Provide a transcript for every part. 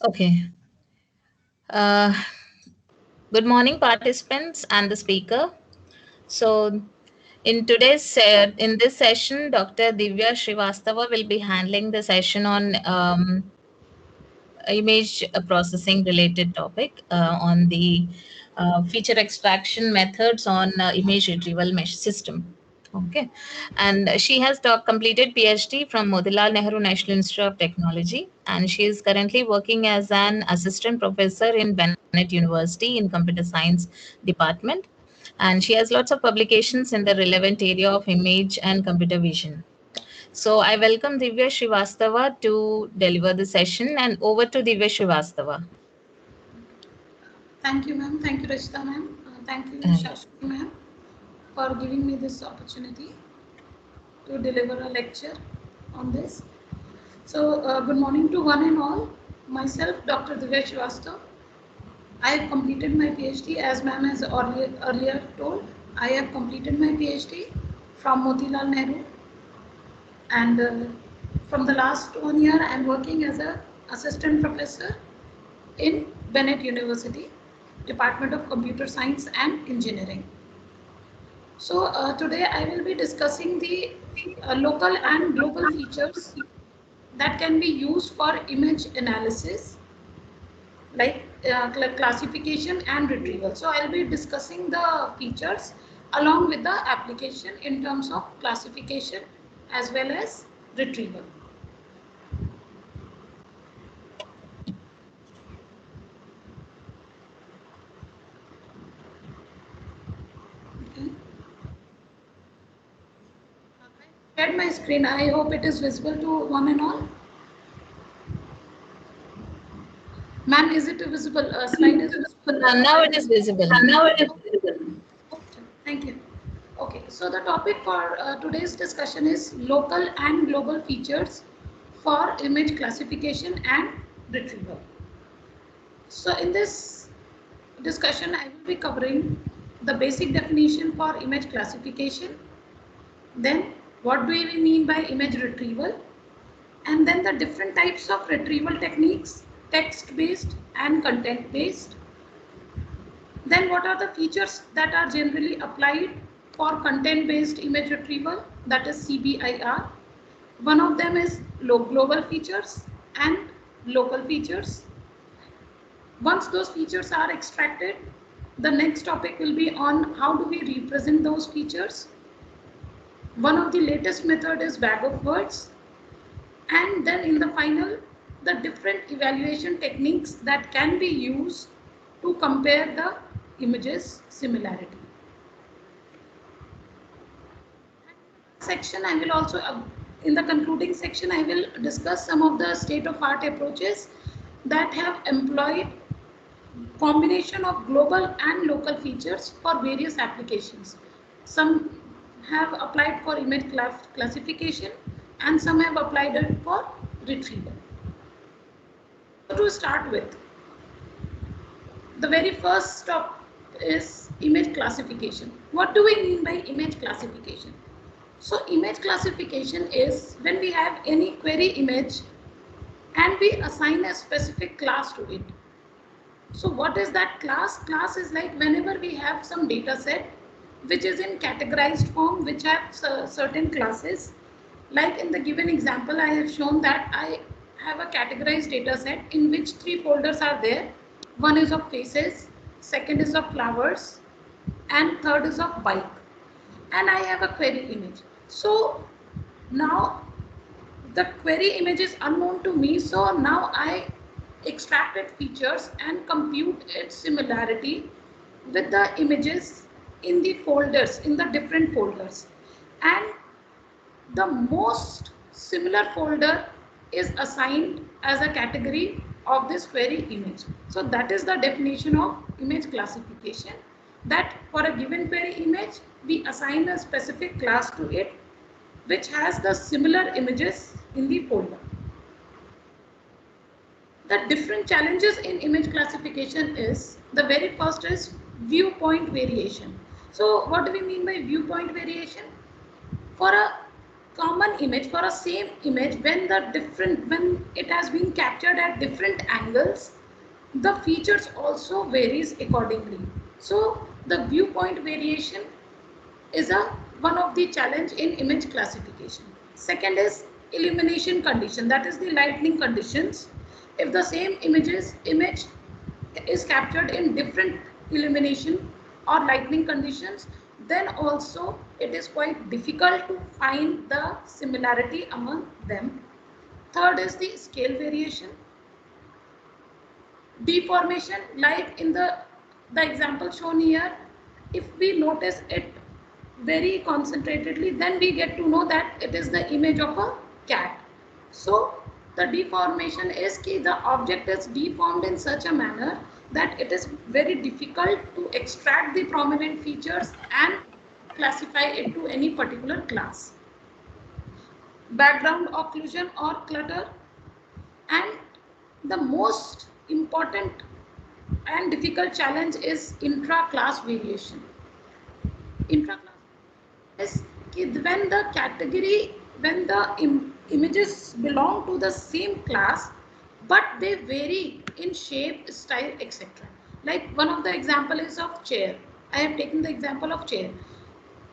Okay. Uh, Good morning, participants and the speaker. So, in this session, Dr. Divya Srivastava will be handling the session on image processing related topic on the feature extraction methods on image retrieval mesh system. Okay, and she has completed PhD from Motilal Nehru National Institute of Technology, and she is currently working as an assistant professor in Bennett University in Computer Science department, and she has lots of publications in the relevant area of image and computer vision. So I welcome Divya Srivastava to deliver the session, and over to Divya Srivastava. Thank you, ma'am. Thank you, Rachita, ma'am. Thank you, Uh, Shashwati, ma'am, for giving me this opportunity to deliver a lecture on this. So, good morning to one and all. Myself, Dr. Divya Srivastava. I have completed my PhD, as ma'am has earlier told. I have completed my PhD from Motilal Nehru, and from the last 1 year, I am working as a assistant professor in Bennett University, Department of Computer Science and Engineering. So today I will be discussing the local and global features that can be used for image analysis, like classification and retrieval. So I'll be discussing the features along with the application in terms of classification as well as retrieval. Okay. Shared my screen. I hope it is visible to one and all. Ma'am, is it visible? Slide is visible. Now it is visible. Now it is visible. Okay, thank you. Okay, so the topic for today's discussion is local and global features for image classification and retrieval. So in this discussion, I will be covering the basic definition for image classification, then what do we mean by image retrieval, and then the different types of retrieval techniques, text-based and content-based. Then what are the features that are generally applied for content-based image retrieval, that is CBIR. One of them is global features and local features. Once those features are extracted, the next topic will be on how do we represent those features. One of the latest method is bag of words. And then in the final, the different evaluation techniques that can be used to compare the images similarity. Section I will also in the concluding section I will discuss some of the state of art approaches that have employed combination of global and local features for various applications. Some have applied for image classification and some have applied it for retrieval. So to start with, the very first step is image classification. What do we mean by image classification? So image classification is when we have any query image and we assign a specific class to it. So what is that class? Class is like whenever we have some data set which is in categorized form, which have certain classes. Like in the given example, I have shown that I have a categorized data set in which 3 folders are there. One is of faces, second is of flowers, and third is of bike. And I have a query image. So now the query image is unknown to me. So now I extracted features and compute its similarity with the images in the folders, in the different folders. And the most similar folder is assigned as a category of this query image. So that is the definition of image classification, that for a given query image, we assign a specific class to it which has the similar images in the folder. The different challenges in image classification is, the very first is viewpoint variation. So what do we mean by viewpoint variation? For a common image for a same image, when it has been captured at different angles, the features also varies accordingly. So the viewpoint variation is a one of the challenge in image classification. Second is illumination condition, that is the lighting conditions. If the same image is captured in different illumination or lighting conditions, then also it is quite difficult to find the similarity among them. Third is the scale variation, deformation, like in the example shown here. If we notice it very concentratedly, then we get to know that it is the image of a cat. So the deformation is कि the object is deformed in such a manner that it is very difficult to extract the prominent features and classify it to any particular class. Background occlusion or clutter, and the most important and difficult challenge is intra-class variation. Intra-class is when the category, when the images belong to the same class, but they vary in shape, style, etc. Like one of the example is of chair. I have taken the example of chair.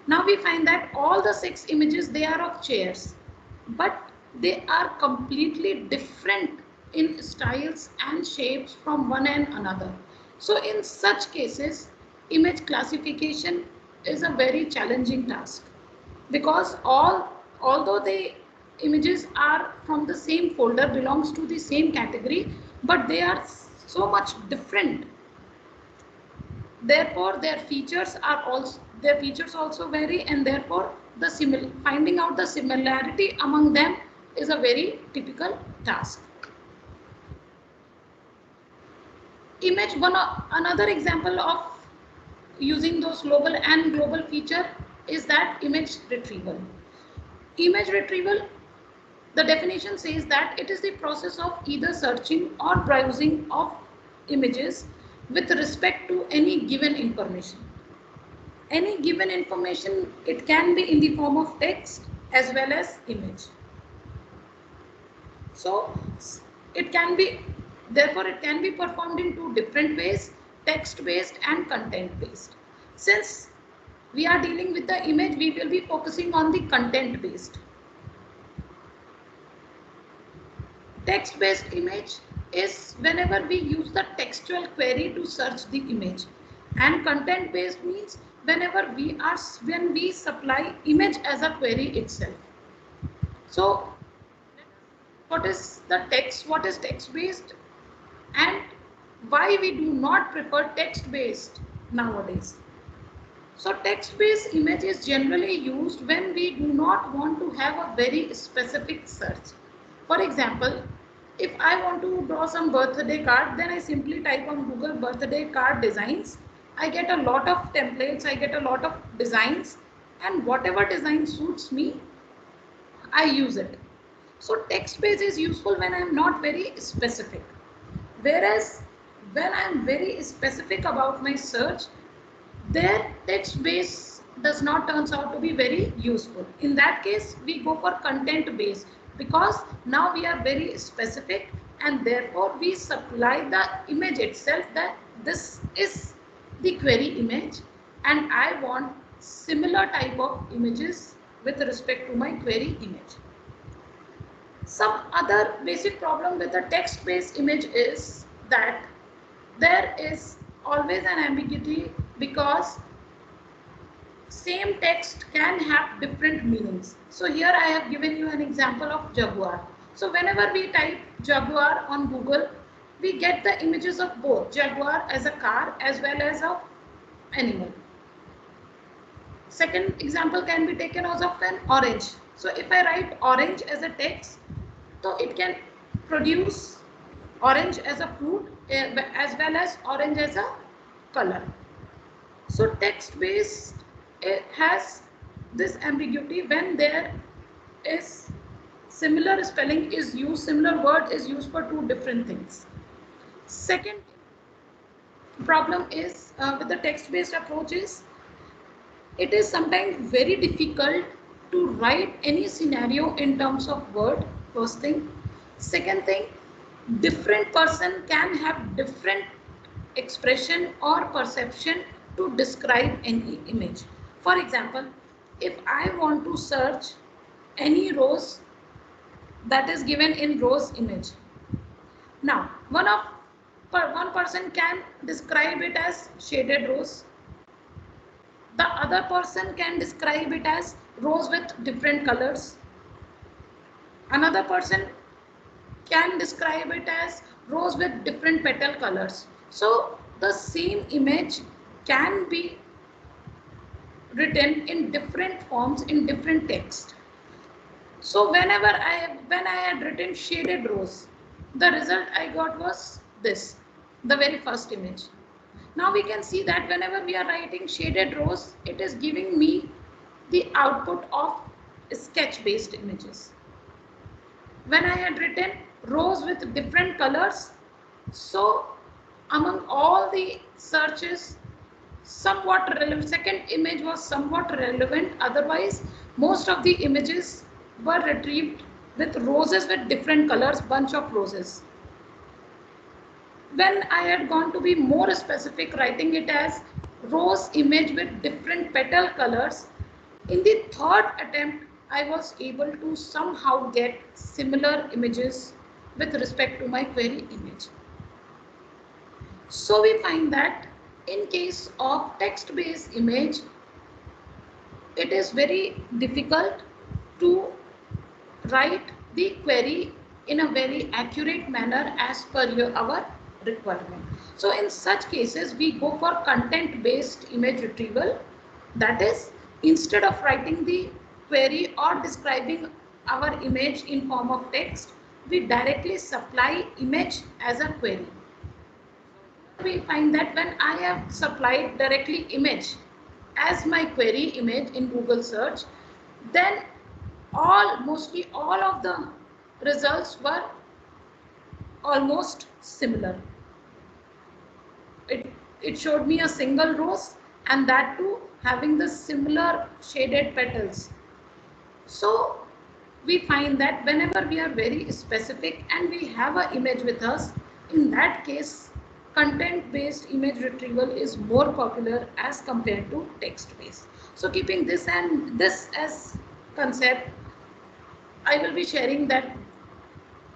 Now we find that all the 6 images, they are of chairs, but they are completely different in styles and shapes from one and another. So in such cases, image classification is a very challenging task, because although the images are from the same folder, belongs to the same category, but they are so much different. Therefore their features also vary, and therefore finding out the similarity among them is a very typical task. Another example of using those local and global feature is that image retrieval. Image retrieval, the definition says that it is the process of either searching or browsing of images with respect to any given information. Any given information, it can be in the form of text as well as image. So it can be, therefore it can be performed in two different ways, text based and content based. Since we are dealing with the image, we will be focusing on the content based. Text based image is whenever we use the textual query to search the image, and content based means when we supply image as a query itself. So what is text based, and why we do not prefer text based nowadays. So text based image is generally used when we do not want to have a very specific search. For example, if I want to draw some birthday card, then I simply type on Google birthday card designs. I get a lot of templates, I get a lot of designs, and whatever design suits me, I use it. So text based is useful when I am not very specific. Whereas when I am very specific about my search, their text base does not turns out to be very useful. In that case, we go for content based, because now we are very specific, and therefore we supply the image itself that this is the query image, and I want similar type of images with respect to my query image. Some other basic problem with the text based image is that there is always an ambiguity, because same text can have different meanings. So here I have given you an example of jaguar. So whenever we type jaguar on Google, we get the images of both jaguar as a car as well as a animal. Second example can be taken as of an orange. So if I write orange as a text, so it can produce orange as a fruit as well as orange as a color. So text based has this ambiguity when there is similar spelling is used, similar word is used for two different things. Second problem is with the text based approaches, it is sometimes very difficult to write any scenario in terms of word, first thing. Second thing, different person can have different expression or perception to describe any image. For example, if I want to search any rose that is given in rose image. Now, one person can describe it as shaded rose. The other person can describe it as rose with different colors. Another person can describe it as rose with different petal colors. So the same image can be written in different forms in different text. So when I had written shaded rose, the result I got was this, the very first image. Now we can see that whenever we are writing shaded rose, it is giving me the output of sketch based images. When I had written rose with different colors, so among all the searches, somewhat relevant, second image was somewhat relevant, otherwise most of the images were retrieved with roses with different colors, bunch of roses. When I had gone to be more specific, writing it as rose image with different petal colors, in the third attempt I was able to somehow get similar images with respect to my query image. So we find that in case of text based image, it is very difficult to write the query in a very accurate manner as per our requirement. So in such cases, we go for content based image retrieval. That is, instead of writing the query or describing our image in form of text, we directly supply image as a query. We find that when I have supplied directly image as my query image in Google search, then mostly all of the results were almost similar. It showed me a single rose, and that too having the similar shaded petals. So we find that whenever we are very specific and we have an image with us, in that case content based image retrieval is more popular as compared to text based. So keeping this and this as concept, I will be sharing that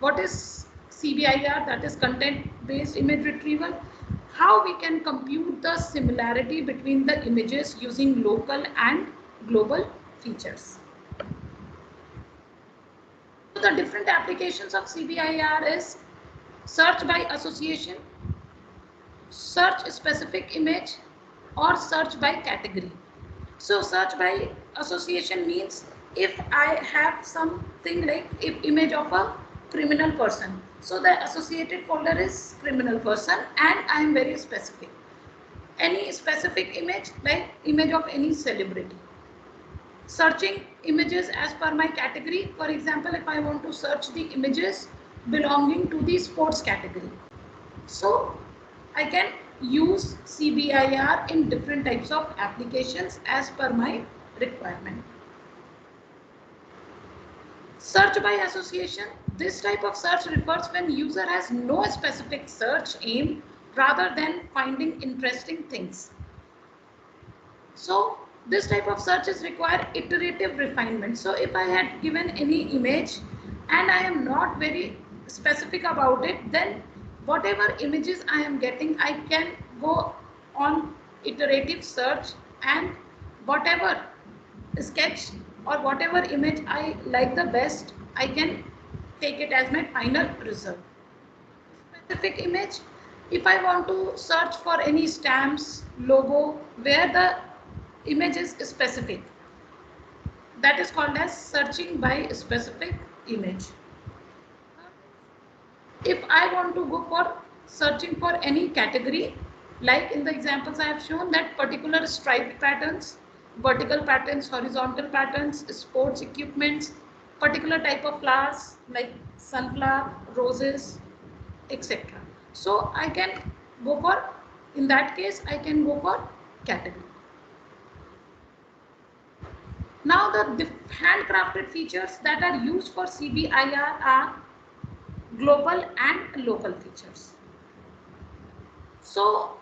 what is CBIR, that is content based image retrieval, how we can compute the similarity between the images using local and global features. So the different applications of CBIR is search by association, search specific image, or search by category. So search by association means if I have something like if image of a criminal person, so the associated folder is criminal person, and I am very specific. Any specific image like image of any celebrity. Searching images as per my category. For example, if I want to search the images belonging to the sports category, so I can use CBIR in different types of applications as per my requirement. Search by association. This type of search refers when user has no specific search aim rather than finding interesting things. So this type of searches require iterative refinement. So if I had given any image and I am not very specific about it, then whatever images I am getting, I can go on iterative search, and whatever sketch or whatever image I like the best, I can take it as my final result. Specific image, if I want to search for any stamps, logo, where the image is specific, that is called as searching by specific image. If I want to go for searching for any category, like in the examples I have shown, that particular striped patterns, vertical patterns, horizontal patterns, sports equipments, particular type of flowers like sunflower, roses, etc. So I can go for, in that case, I can go for category. Now the handcrafted features that are used for CBIR are global and local features. So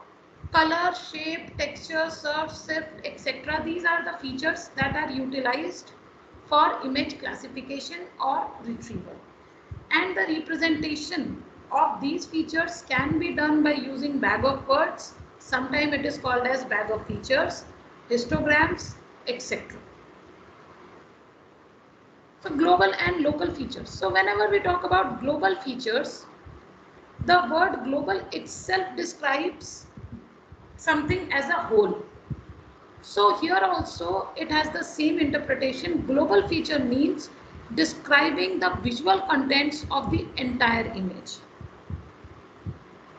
color, shape, texture, surf, shift, etc. These are the features that are utilized for image classification or retrieval. And the representation of these features can be done by using bag of words. Sometimes it is called as bag of features, histograms, etc. So global and local features. So whenever we talk about global features, the word global itself describes something as a whole. So here also it has the same interpretation. Global feature means describing the visual contents of the entire image.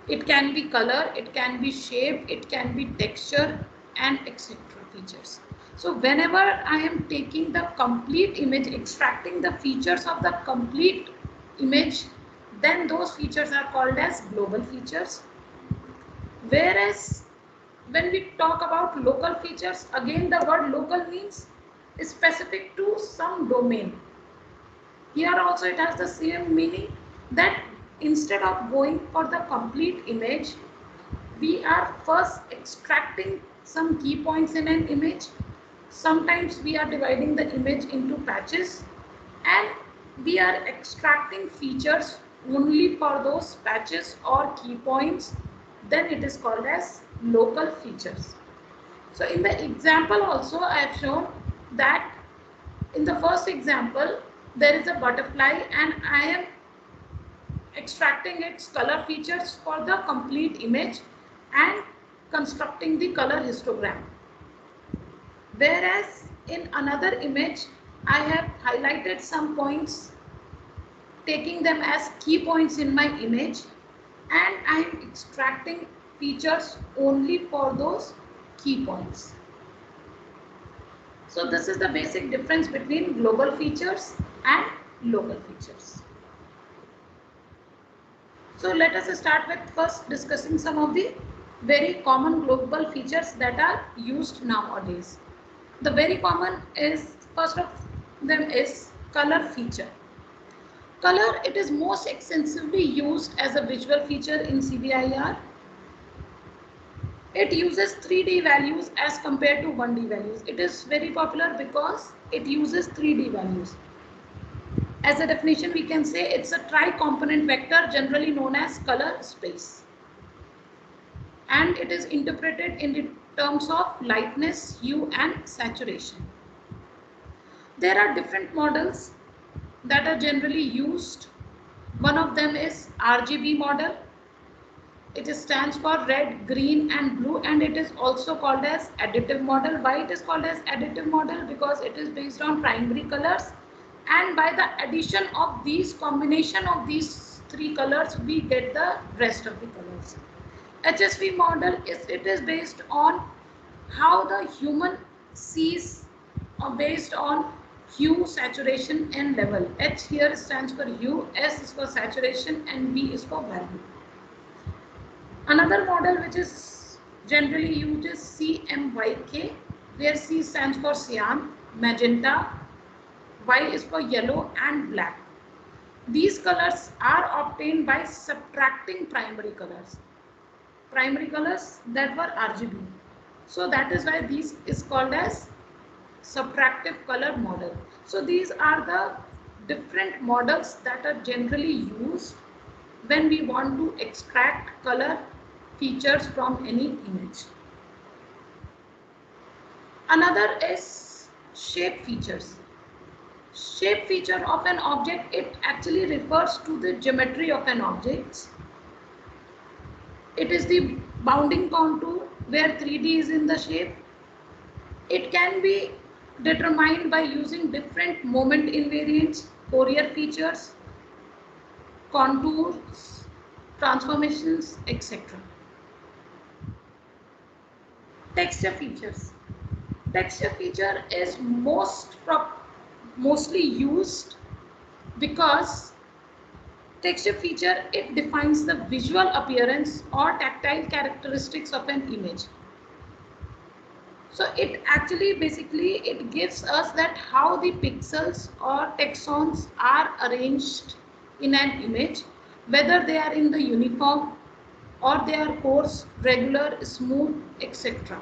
It can be color, it can be shape, it can be texture and etc. features. So whenever I am taking the complete image, extracting the features of the complete image, then those features are called as global features. Whereas when we talk about local features, again the word local means specific to some domain. Here also it has the same meaning, that instead of going for the complete image, we are first extracting some key points in an image. Sometimes we are dividing the image into patches and we are extracting features only for those patches or key points. Then it is called as local features. So in the example also I have shown that in the first example there is a butterfly and I am extracting its color features for the complete image and constructing the color histogram. Whereas in another image, I have highlighted some points, taking them as key points in my image, and I am extracting features only for those key points. So this is the basic difference between global features and local features. So let us start with first discussing some of the very common global features that are used nowadays. The very common is, first of them is color feature. Color, it is most extensively used as a visual feature in CBIR. It uses 3D values as compared to 1D values. It is very popular because it uses 3D values. As a definition, we can say it's a tri-component vector generally known as color space. And it is interpreted in the terms of lightness, hue and saturation. There are different models that are generally used. One of them is RGB model. It stands for red, green and blue, and it is also called as additive model. Why it is called as additive model? Because it is based on primary colors, and by the addition of these, combination of these three colors, we get the rest of the colors. HSV model is based on how the human sees, based on hue, saturation and level. H here stands for hue, S is for saturation and V is for value. Another model which is generally used is CMYK, where C stands for cyan, magenta, Y is for yellow and black. These colors are obtained by subtracting primary colors. Primary colors that were RGB. So that is why this is called as subtractive color model. So these are the different models that are generally used when we want to extract color features from any image. Another is shape features. Shape feature of an object, it actually refers to the geometry of an object. It is the bounding contour where 3D is in the shape. It can be determined by using different moment invariants, Fourier features, contours, transformations, etc. Texture features. Texture feature is mostly used because texture feature, it defines the visual appearance or tactile characteristics of an image. So it actually basically it gives us that how the pixels or texons are arranged in an image, whether they are in the uniform or they are coarse, regular, smooth, etc.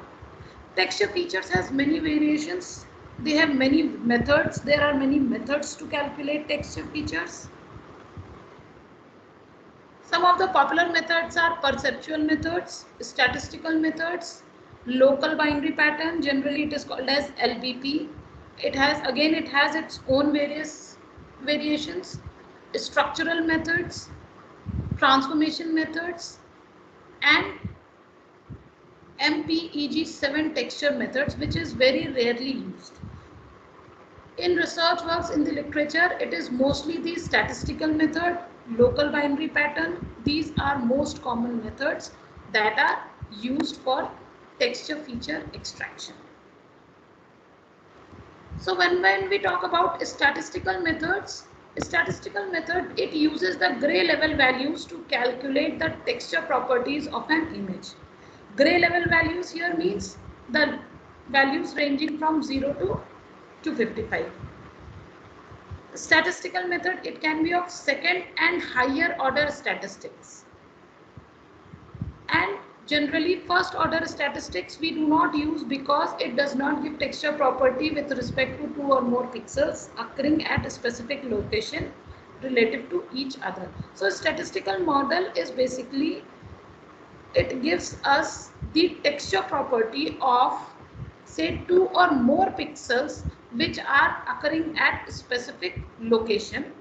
Texture features has many variations. They have many methods. There are many methods to calculate texture features. Some of the popular methods are perceptual methods, statistical methods, local binary pattern, generally it is called as LBP. It has its own various variations, structural methods, transformation methods, and MPEG7 texture methods, which is very rarely used. In research works in the literature, it is mostly the statistical method, local binary pattern. These are most common methods that are used for texture feature extraction. So when we talk about statistical methods, statistical method, it uses the gray level values to calculate the texture properties of an image. Gray level values here means the values ranging from 0 to 255. Statistical method, it can be of second and higher order statistics, and generally first order statistics we do not use because it does not give texture property with respect to two or more pixels occurring at a specific location relative to each other. So statistical model is basically, it gives us the texture property of say two or more pixels which are occurring at a specific location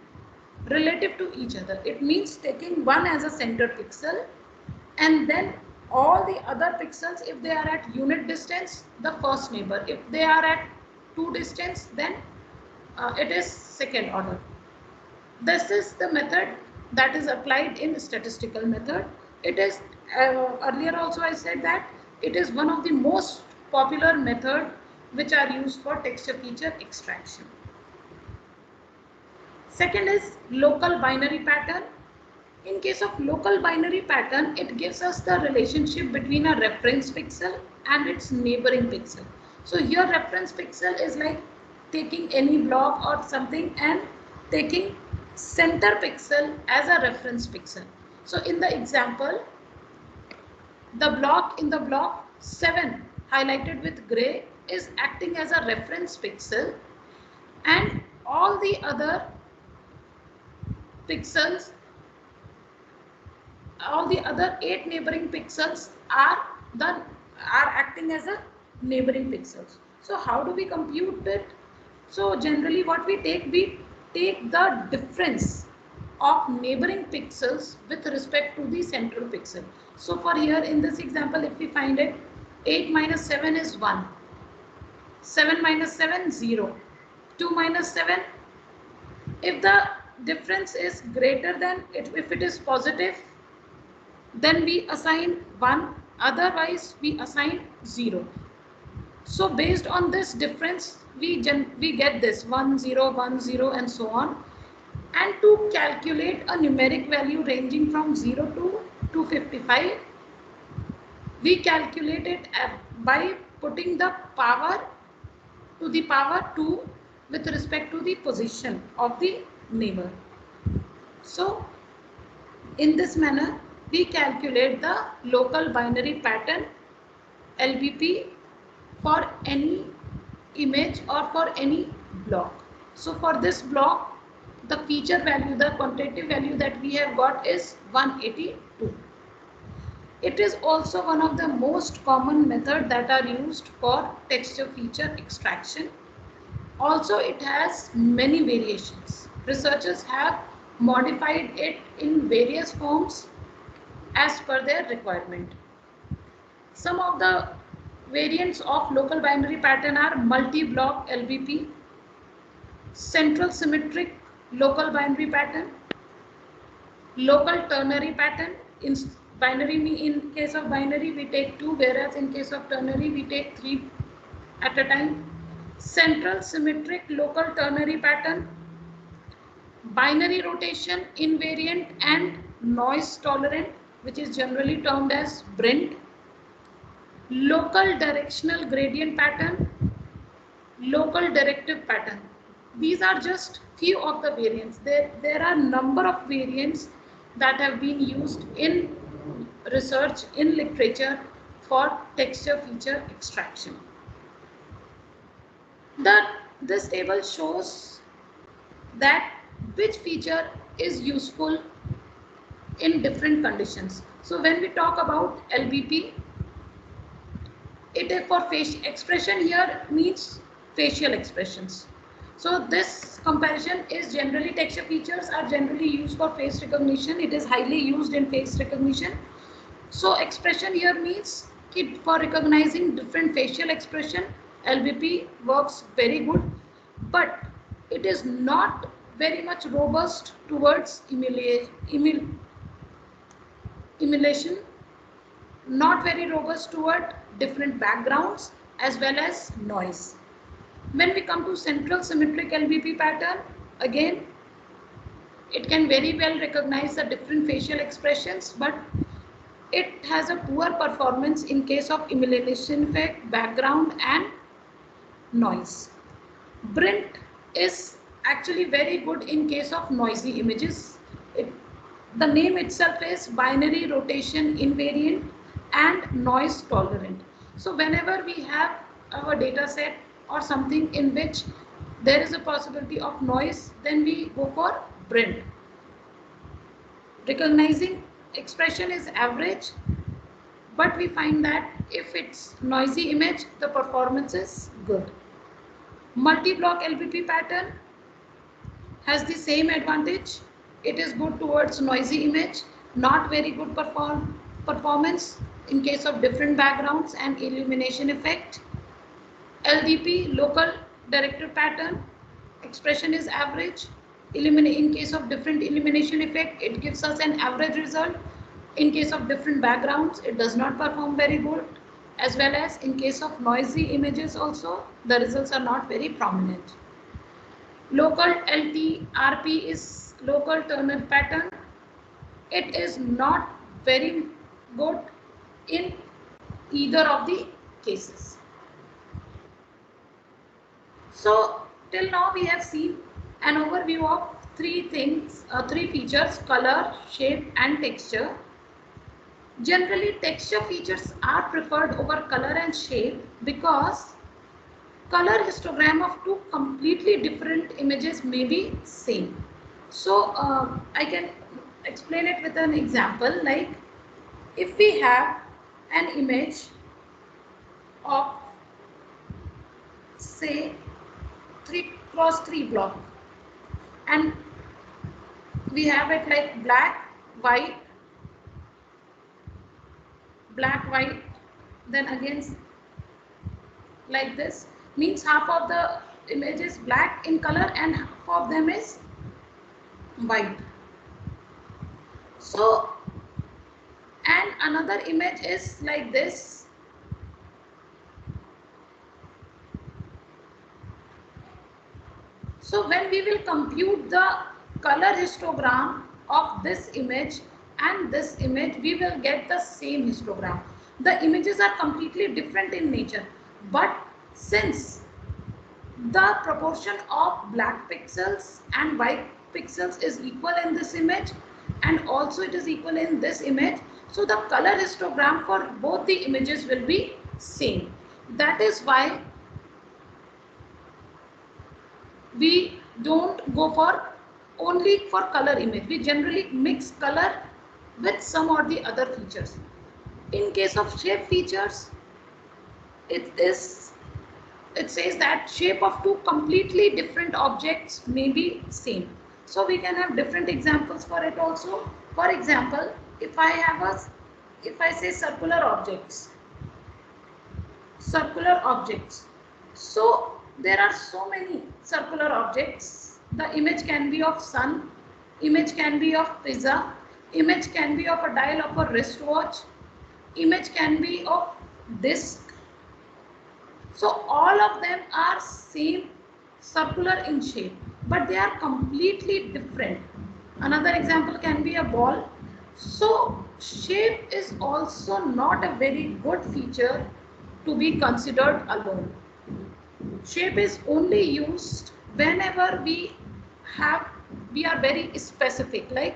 relative to each other. It means taking one as a center pixel and then all the other pixels, if they are at unit distance, the first neighbor. If they are at two distance, then it is second order. This is the method that is applied in statistical method. It is earlier also I said that it is one of the most popular method which are used for texture feature extraction. Second is local binary pattern. In case of local binary pattern, it gives us the relationship between a reference pixel and its neighboring pixel. So here reference pixel is like taking any block or something and taking center pixel as a reference pixel. So in the example, the block in the block 7 highlighted with gray is acting as a reference pixel, and all the other pixels, all the other 8 neighboring pixels are acting as a neighboring pixels. So how do we compute it? So generally what we take the difference of neighboring pixels with respect to the central pixel. So for here in this example, if we find it, 8 minus 7 is 1, 7 minus 7 0, 2 minus 7. If the difference is greater than it, if it is positive, then we assign 1, otherwise we assign 0. So based on this difference, we get this 1 0 1 0 and so on. And to calculate a numeric value ranging from 0 to 255, we calculate it by putting the power to the power 2 with respect to the position of the neighbor. So in this manner, we calculate the local binary pattern LBP for any image or for any block. So for this block, the feature value, the quantitative value that we have got is 182. It is also one of the most common methods that are used for texture feature extraction. Also, it has many variations. Researchers have modified it in various forms as per their requirement. Some of the variants of local binary pattern are multi-block LBP, central symmetric local binary pattern, local ternary pattern. In case of binary we take 2, whereas in case of ternary we take 3 at a time. Central symmetric local ternary pattern, binary rotation invariant and noise tolerant, which is generally termed as BRINT. local directional gradient pattern, local directive pattern. These are just few of the variants. There are number of variants that have been used in research, in literature for texture feature extraction. This table shows that which feature is useful in different conditions. So when we talk about LBP, it is for face expression here means facial expressions. So this comparison is generally texture features are generally used for face recognition. It is highly used in face recognition. So expression here means for recognizing different facial expression, LBP works very good, but it is not very much robust towards emulation, not very robust toward different backgrounds as well as noise. When we come to central symmetric LBP pattern, again, it can very well recognize the different facial expressions, but it has a poor performance in case of emulation effect, background and noise. Brint is actually very good in case of noisy images. The name itself is binary rotation invariant and noise tolerant. So whenever we have our data set or something in which there is a possibility of noise, then we go for Brint. Recognizing expression is average, but we find that if it's noisy image, the performance is good. Multi-block LBP pattern has the same advantage. It is good towards noisy image, not very good performance in case of different backgrounds and illumination effect. LDP, local directive pattern, expression is average. In case of different illumination effect, it gives us an average result. In case of different backgrounds, it does not perform very good, as well as in case of noisy images also, the results are not very prominent. Local LTRP is local Turner pattern. It is not very good in either of the cases. So till now we have seen an overview of three features: color, shape and texture. Generally, texture features are preferred over color and shape because color histogram of two completely different images may be same. So I can explain it with an example. Like if we have an image of say 3x3 block and we have it like black, white, then again like this, means half of the image is black in color and half of them is white. So, and another image is like this. So when we will compute the color histogram of this image and this image, we will get the same histogram. The images are completely different in nature, but since the proportion of black pixels and white pixels is equal in this image and also it is equal in this image, so the color histogram for both the images will be same. That is why we don't go for only for color image. We generally mix color with some or the other features. In case of shape features, it says that shape of two completely different objects may be same. So we can have different examples for it also. For example, if I say circular objects. So there are so many circular objects. The image can be of sun, image can be of pizza, image can be of a dial of a wristwatch, image can be of disc. So all of them are same circular in shape, but they are completely different. Another example can be a ball. So shape is also not a very good feature to be considered alone. Shape is only used whenever we are very specific, like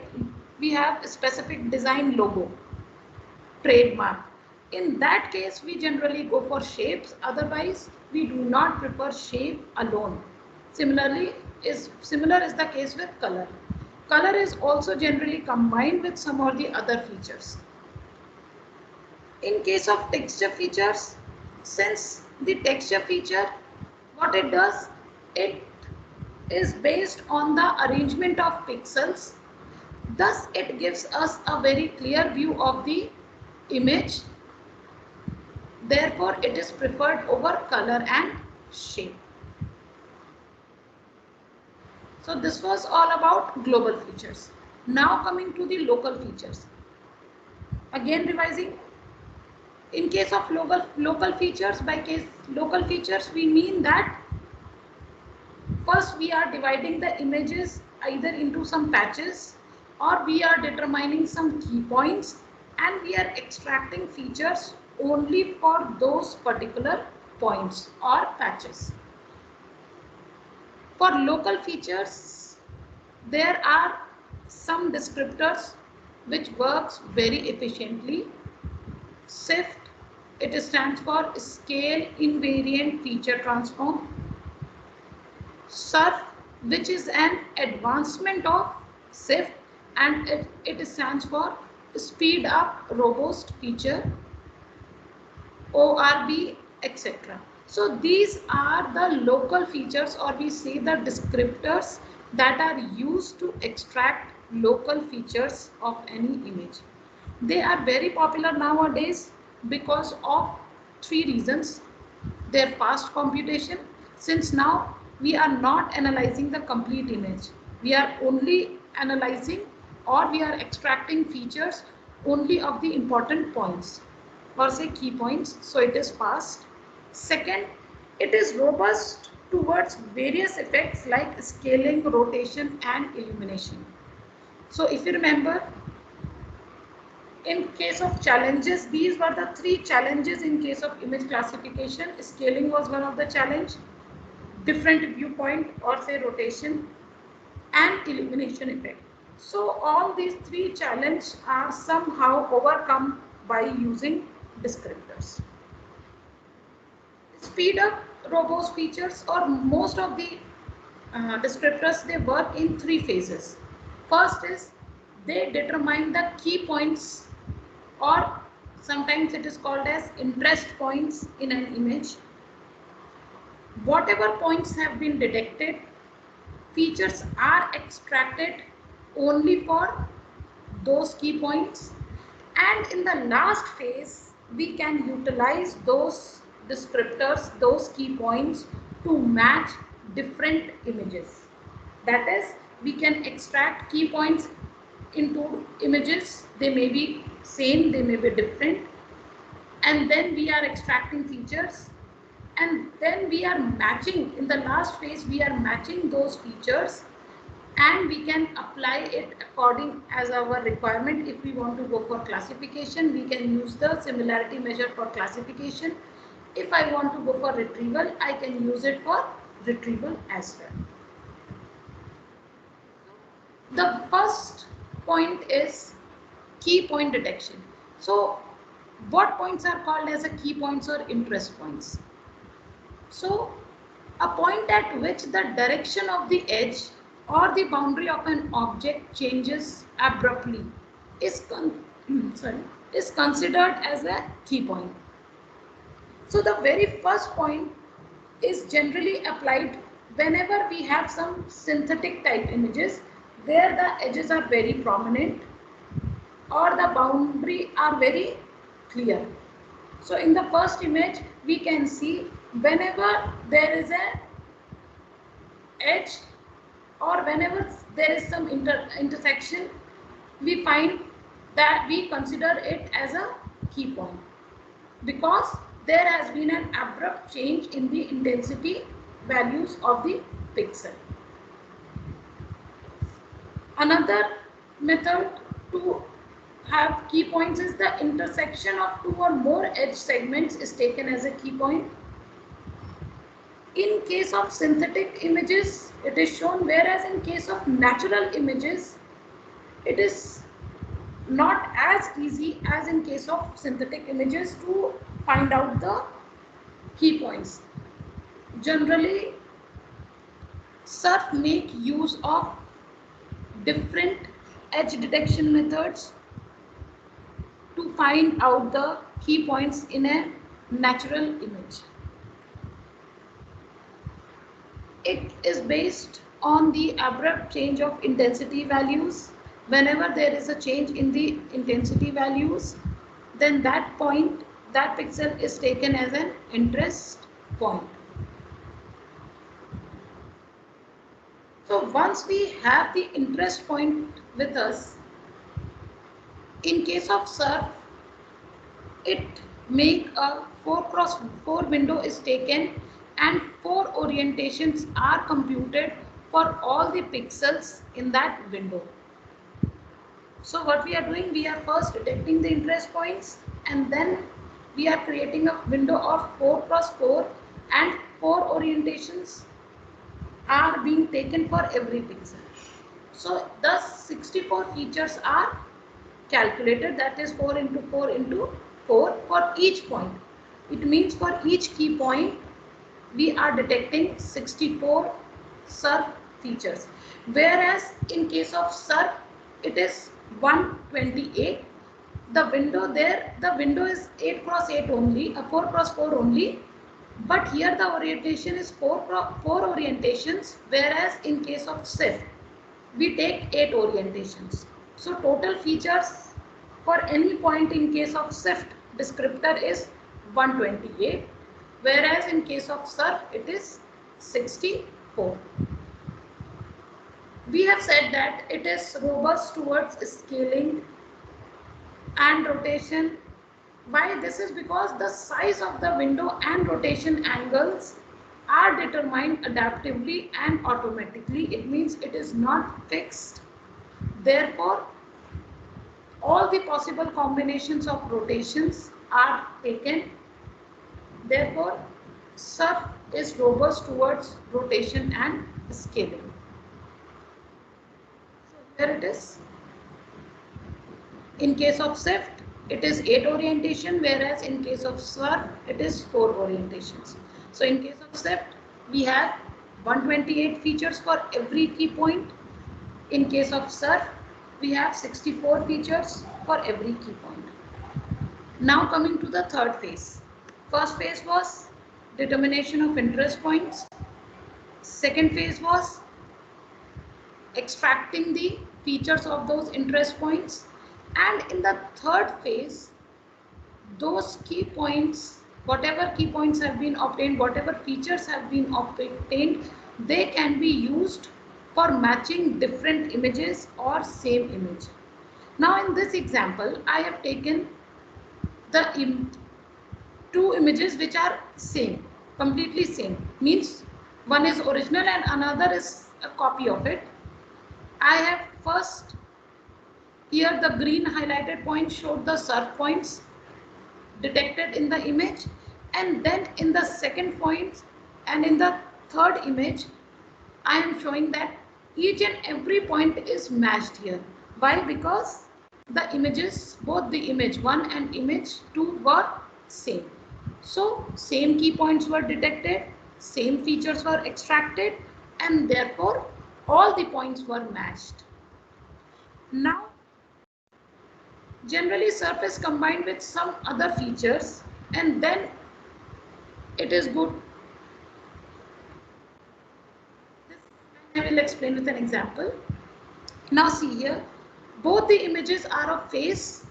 we have a specific design logo, trademark. In that case, we generally go for shapes. Otherwise, we do not prefer shape alone. Similar is the case with color. Color is also generally combined with some of the other features. In case of texture features, since the texture feature, what it does, it is based on the arrangement of pixels. Thus, it gives us a very clear view of the image. Therefore, it is preferred over color and shape. So this was all about global features. Now coming to the local features. Again revising. In case of local features, local features, we mean that first we are dividing the images either into some patches, or we are determining some key points, and we are extracting features only for those particular points or patches. For local features, there are some descriptors which works very efficiently. SIFT, it stands for Scale Invariant Feature Transform. SURF, which is an advancement of SIFT, and it stands for Speed Up Robust Feature, ORB, etc. So these are the local features, or we say the descriptors that are used to extract local features of any image. They are very popular nowadays because of three reasons. Their fast computation, since now we are not analyzing the complete image. We are only analyzing, or we are extracting features only of the important points, or say key points, so it is fast. Second, it is robust towards various effects like scaling, rotation and illumination. So if you remember, in case of challenges, these were the three challenges in case of image classification. Scaling was one of the challenge, different viewpoint or say rotation, and illumination effect. So all these three challenges are somehow overcome by using descriptors. Speed up robust features, or most of the descriptors, they work in three phases. First is they determine the key points, or sometimes it is called as interest points in an image. Whatever points have been detected, features are extracted only for those key points, and in the last phase we can utilize those descriptors, those key points, to match different images. That is, we can extract key points into images. They may be same, they may be different, and then we are extracting features, and then we are matching. In the last phase we are matching those features, and we can apply it according as our requirement. If we want to go for classification, we can use the similarity measure for classification. If I want to go for retrieval, I can use it for retrieval as well. The first point is key point detection. So what points are called as a key points or interest points? So a point at which the direction of the edge or the boundary of an object changes abruptly is considered as a key point. So the very first point is generally applied whenever we have some synthetic type images where the edges are very prominent or the boundary are very clear. So in the first image we can see whenever there is an edge or whenever there is some intersection, we find that we consider it as a key point because there has been an abrupt change in the intensity values of the pixel. Another method to have key points is the intersection of two or more edge segments is taken as a key point. In case of synthetic images, it is shown, whereas in case of natural images, it is not as easy as in case of synthetic images to find out the key points. Generally, SURF make use of different edge detection methods to find out the key points in a natural image. It is based on the abrupt change of intensity values. Whenever there is a change in the intensity values, then that point, that pixel is taken as an interest point. So once we have the interest point with us, in case of SURF, it make a 4x4 window is taken and 4 orientations are computed for all the pixels in that window. So what we are doing, we are first detecting the interest points and then we are creating a window of 4x4 and 4 orientations are being taken for every pixel. So thus 64 features are calculated, that is 4 into 4 into 4 for each point. It means for each key point we are detecting 64 SURF features, whereas in case of SURF it is 128. The window there, the window is 8x8 only, 4x4 only, but here the orientation is 4 orientations, whereas in case of SIFT we take 8 orientations. So total features for any point in case of SIFT descriptor is 128, whereas in case of SURF it is 64. We have said that it is robust towards scaling and rotation. Why this is because the size of the window and rotation angles are determined adaptively and automatically. It means it is not fixed. Therefore, all the possible combinations of rotations are taken. Therefore, SURF is robust towards rotation and scaling. So here it is. In case of SIFT, it is 8 orientation, whereas in case of SURF, it is 4 orientations. So in case of SIFT, we have 128 features for every key point. In case of SURF, we have 64 features for every key point. Now coming to the third phase. First phase was determination of interest points. Second phase was extracting the features of those interest points. And in the third phase, those key points, whatever key points have been obtained, whatever features have been obtained, they can be used for matching different images or same image. Now in this example, I have taken the two images which are same, completely same, means one is original and another is a copy of it. I have first, here the green highlighted points showed the SURF points detected in the image, and then in the second point and in the third image I am showing that each and every point is matched here. Why? Because the images, both the image 1 and image 2 were same. So same key points were detected, same features were extracted, and therefore all the points were matched. Now generally SURF is combined with some other features and then it is good. I will explain with an example. Now see here, both the images are of face,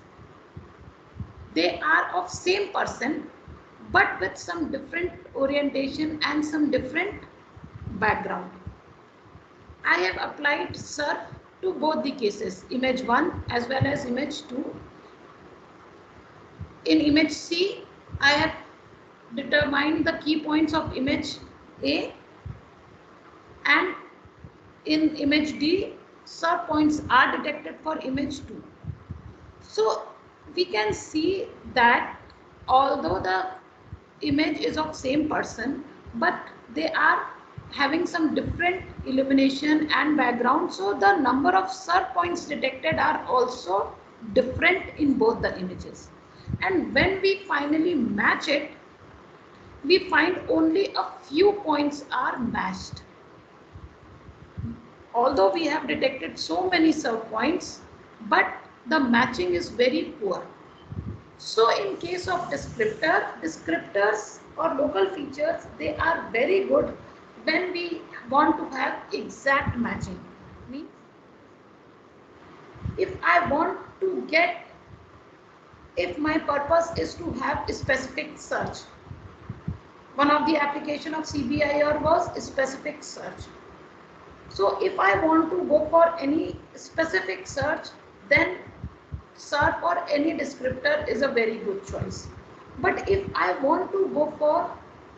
they are of same person but with some different orientation and some different background. I have applied SURF to both the cases, image 1 as well as image 2. In image C, I have determined the key points of image A, and in image D, SURF points are detected for image 2. So we can see that although the image is of same person, but they are having some different illumination and background, so the number of SERP points detected are also different in both the images. And when we finally match it, we find only a few points are matched. Although we have detected so many SERP points, but the matching is very poor. So in case of descriptors or local features, they are very good when we want to have exact matching. Means if I want to get, if my purpose is to have a specific search, one of the application of CBIR was specific search. So if I want to go for any specific search, then SERP or any descriptor is a very good choice. But if I want to go for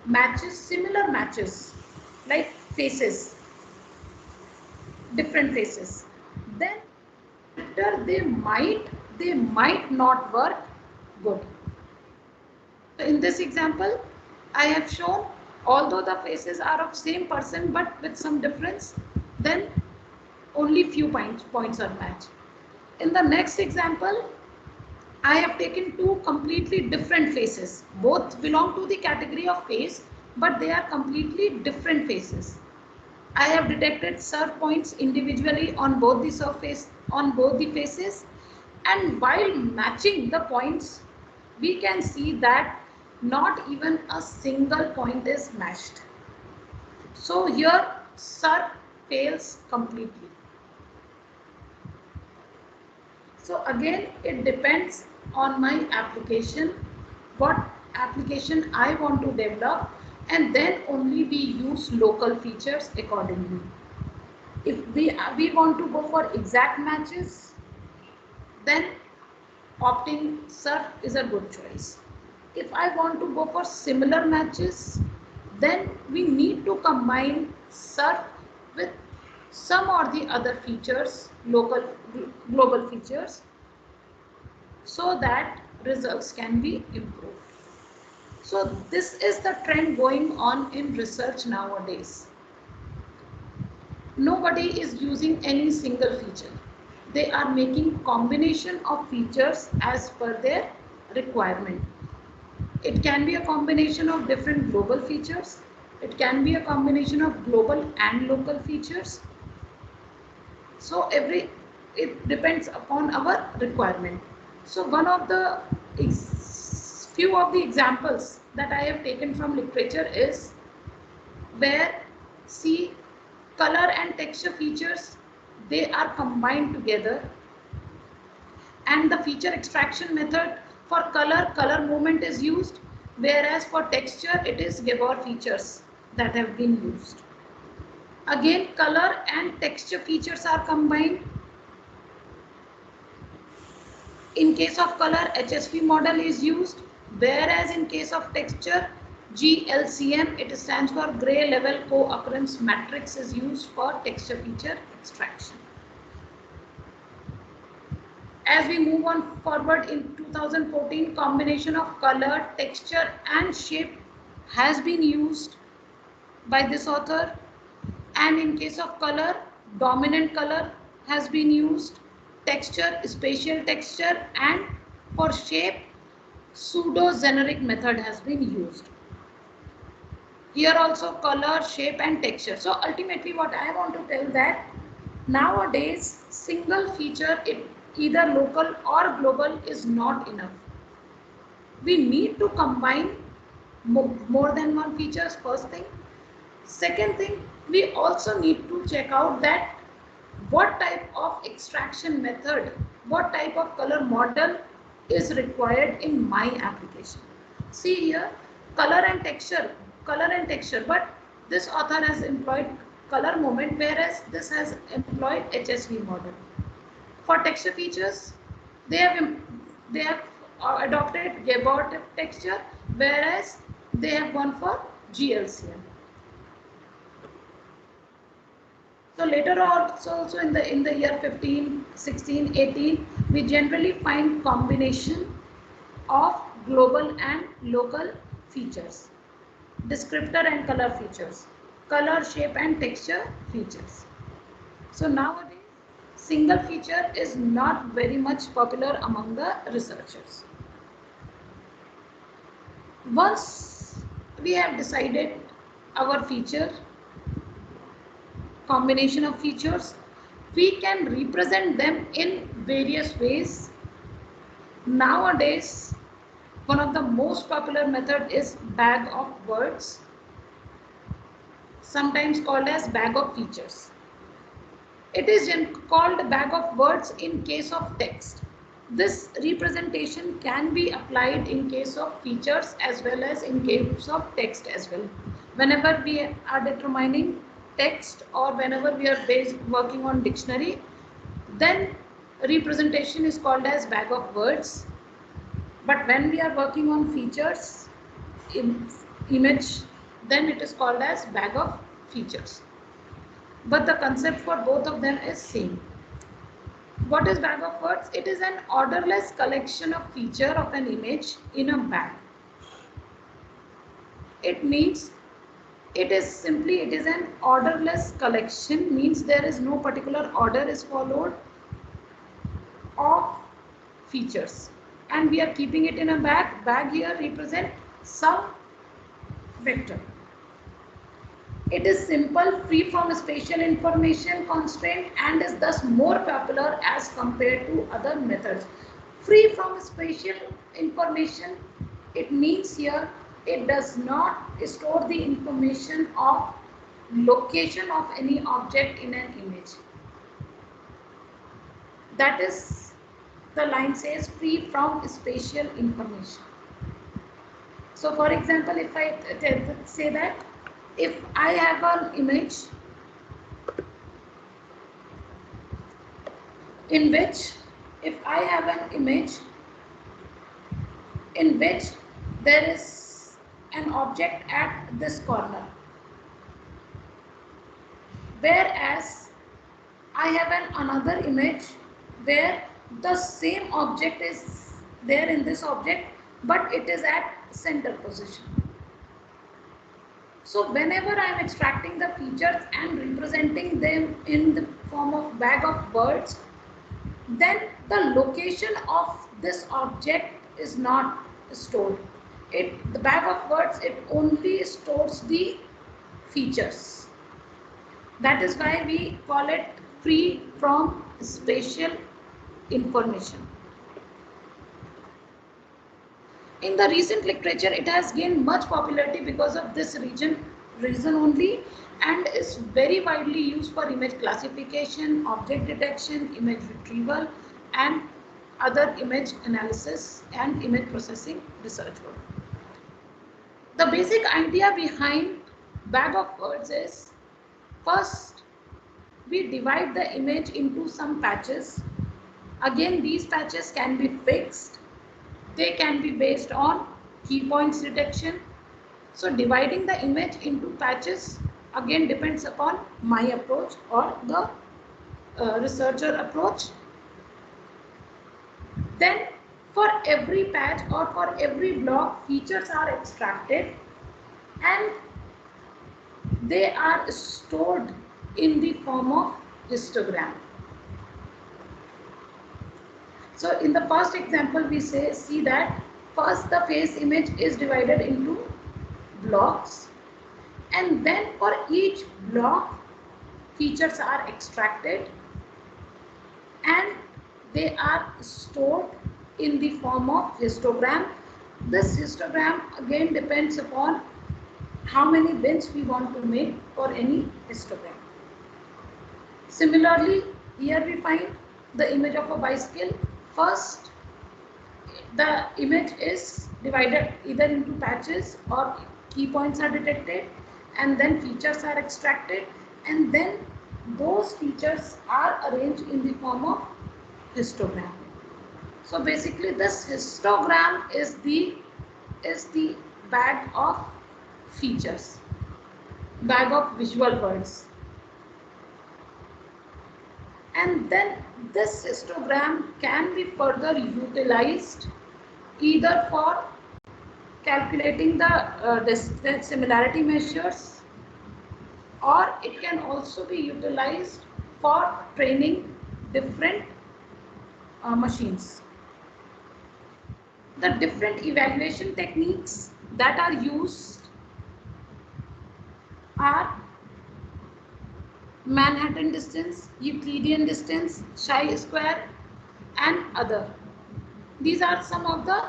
matches, similar matches, like faces, different faces, then they might not work good. So in this example, I have shown although the faces are of same person but with some difference, then only few points are matched. In the next example, I have taken two completely different faces. Both belong to the category of face, but they are completely different faces. I have detected SERP points individually on both the surface, on both the faces, and while matching the points, we can see that not even a single point is matched. So here SERP fails completely. So again, it depends on my application, what application I want to develop, and then only we use local features accordingly. If we want to go for exact matches, then opting SERP is a good choice. If I want to go for similar matches, then we need to combine SERP with some or the other features, global features, so that results can be improved. So this is the trend going on in research nowadays. Nobody is using any single feature. They are making combination of features as per their requirement. It can be a combination of different global features. It can be a combination of global and local features. So it depends upon our requirement. So one of the few of the examples that I have taken from literature is where see color and texture features, they are combined together, and the feature extraction method for color movement is used, whereas for texture it is Gabor features that have been used. Again, color and texture features are combined. In case of color, HSV model is used, whereas in case of texture, GLCM, it stands for gray level co-occurrence matrix, is used for texture feature extraction. As we move on forward in 2014, combination of color, texture and shape has been used by this author, and in case of color, dominant color has been used, texture, spatial texture, and for shape, pseudo-generic method has been used. Here also color, shape and texture. So ultimately what I want to tell that nowadays single feature, either local or global, is not enough. We need to combine more than one features, first thing. Second thing, we also need to check out that what type of extraction method, what type of color model is required in my application. See here, color and texture, but this author has employed color movement, whereas this has employed HSV model. For texture features, they have adopted Gabor texture, whereas they have gone for GLCM. So later on, also in the year 15, 16, 18, we generally find combination of global and local features, descriptor and color features, color, shape and texture features. So nowadays, single feature is not very much popular among the researchers. Once we have decided our feature, combination of features, we can represent them in various ways. Nowadays, one of the most popular method is bag of words, sometimes called as bag of features. It is called bag of words in case of text. This representation can be applied in case of features as well as in case of text as well. Whenever we are determining text or whenever we are working on dictionary, then representation is called as bag of words. But when we are working on features, image, then it is called as bag of features. But the concept for both of them is same. What is bag of words? It is an orderless collection of feature of an image in a bag. It means it is an orderless collection, means there is no particular order is followed of features, and we are keeping it in a bag. Bag here represent some vector. It is simple, free from spatial information constraint, and is thus more popular as compared to other methods. Free from spatial information, it means here it does not store the information of location of any object in an image. That is, the line says free from spatial information. So for example, if I say that if I have an image in which there is an object at this corner, whereas I have another image where the same object is there in this object, but it is at center position. So whenever I am extracting the features and representing them in the form of bag of words, then the location of this object is not stored. The bag of words, it only stores the features. That is why we call it free from spatial information. In the recent literature, it has gained much popularity because of this reason only, and is very widely used for image classification, object detection, image retrieval, and other image analysis and image processing research work. The basic idea behind bag of words is, first, we divide the image into some patches. Again, these patches can be fixed. They can be based on key points detection. So dividing the image into patches again depends upon my approach or the researcher approach. Then for every patch or for every block, features are extracted and they are stored in the form of histogram. So in the first example, we see that first the face image is divided into blocks, and then for each block features are extracted and they are stored in the form of histogram. This histogram again depends upon how many bins we want to make for any histogram. Similarly, here we find the image of a bicycle. First, the image is divided either into patches or key points are detected, and then features are extracted, and then those features are arranged in the form of histogram. So basically this histogram is the bag of features, bag of visual words. and then this histogram can be further utilized either for calculating the similarity measures, or it can also be utilized for training different machines. The different evaluation techniques that are used are Manhattan distance, Euclidean distance, chi-square, and other. These are some of the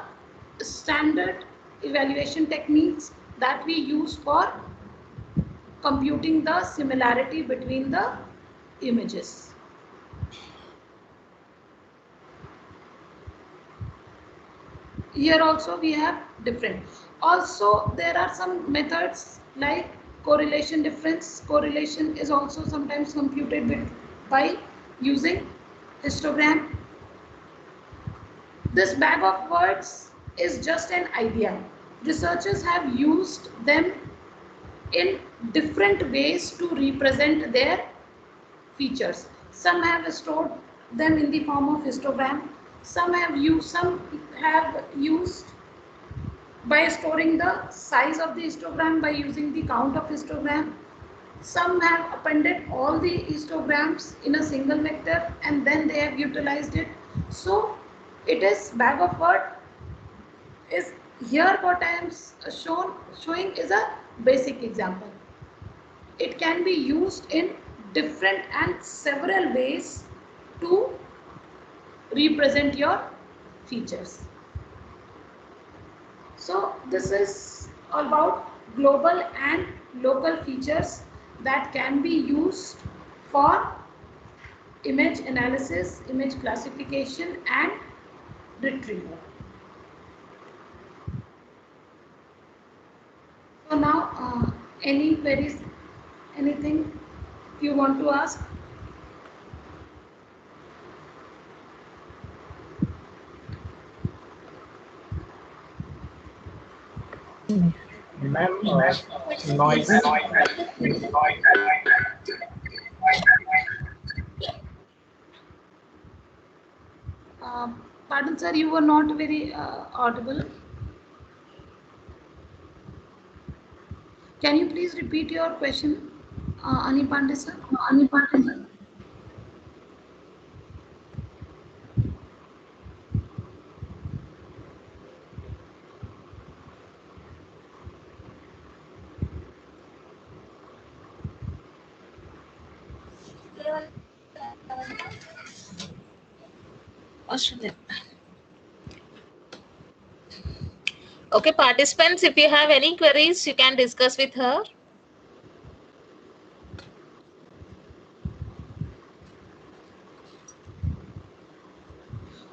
standard evaluation techniques that we use for computing the similarity between the images. Here also we have different. Also there are some methods like correlation difference. Correlation is also sometimes computed by using histogram. This bag of words is just an idea. Researchers have used them in different ways to represent their features. Some have stored them in the form of histogram. Some have used by storing the size of the histogram by using the count of histogram. Some have appended all the histograms in a single vector and then they have utilized it. So it is bag of word is here what I am showing is a basic example. It can be used in different and several ways to represent your features. So this is about global and local features that can be used for image analysis, image classification, and retrieval. So now any queries, anything you want to ask? Ma'am, noisy. Pardon sir, you were not very audible. Can you please repeat your question, Ani Pandey sir? Ani Pandey sir. Australia. Okay, participants, if you have any queries, you can discuss with her.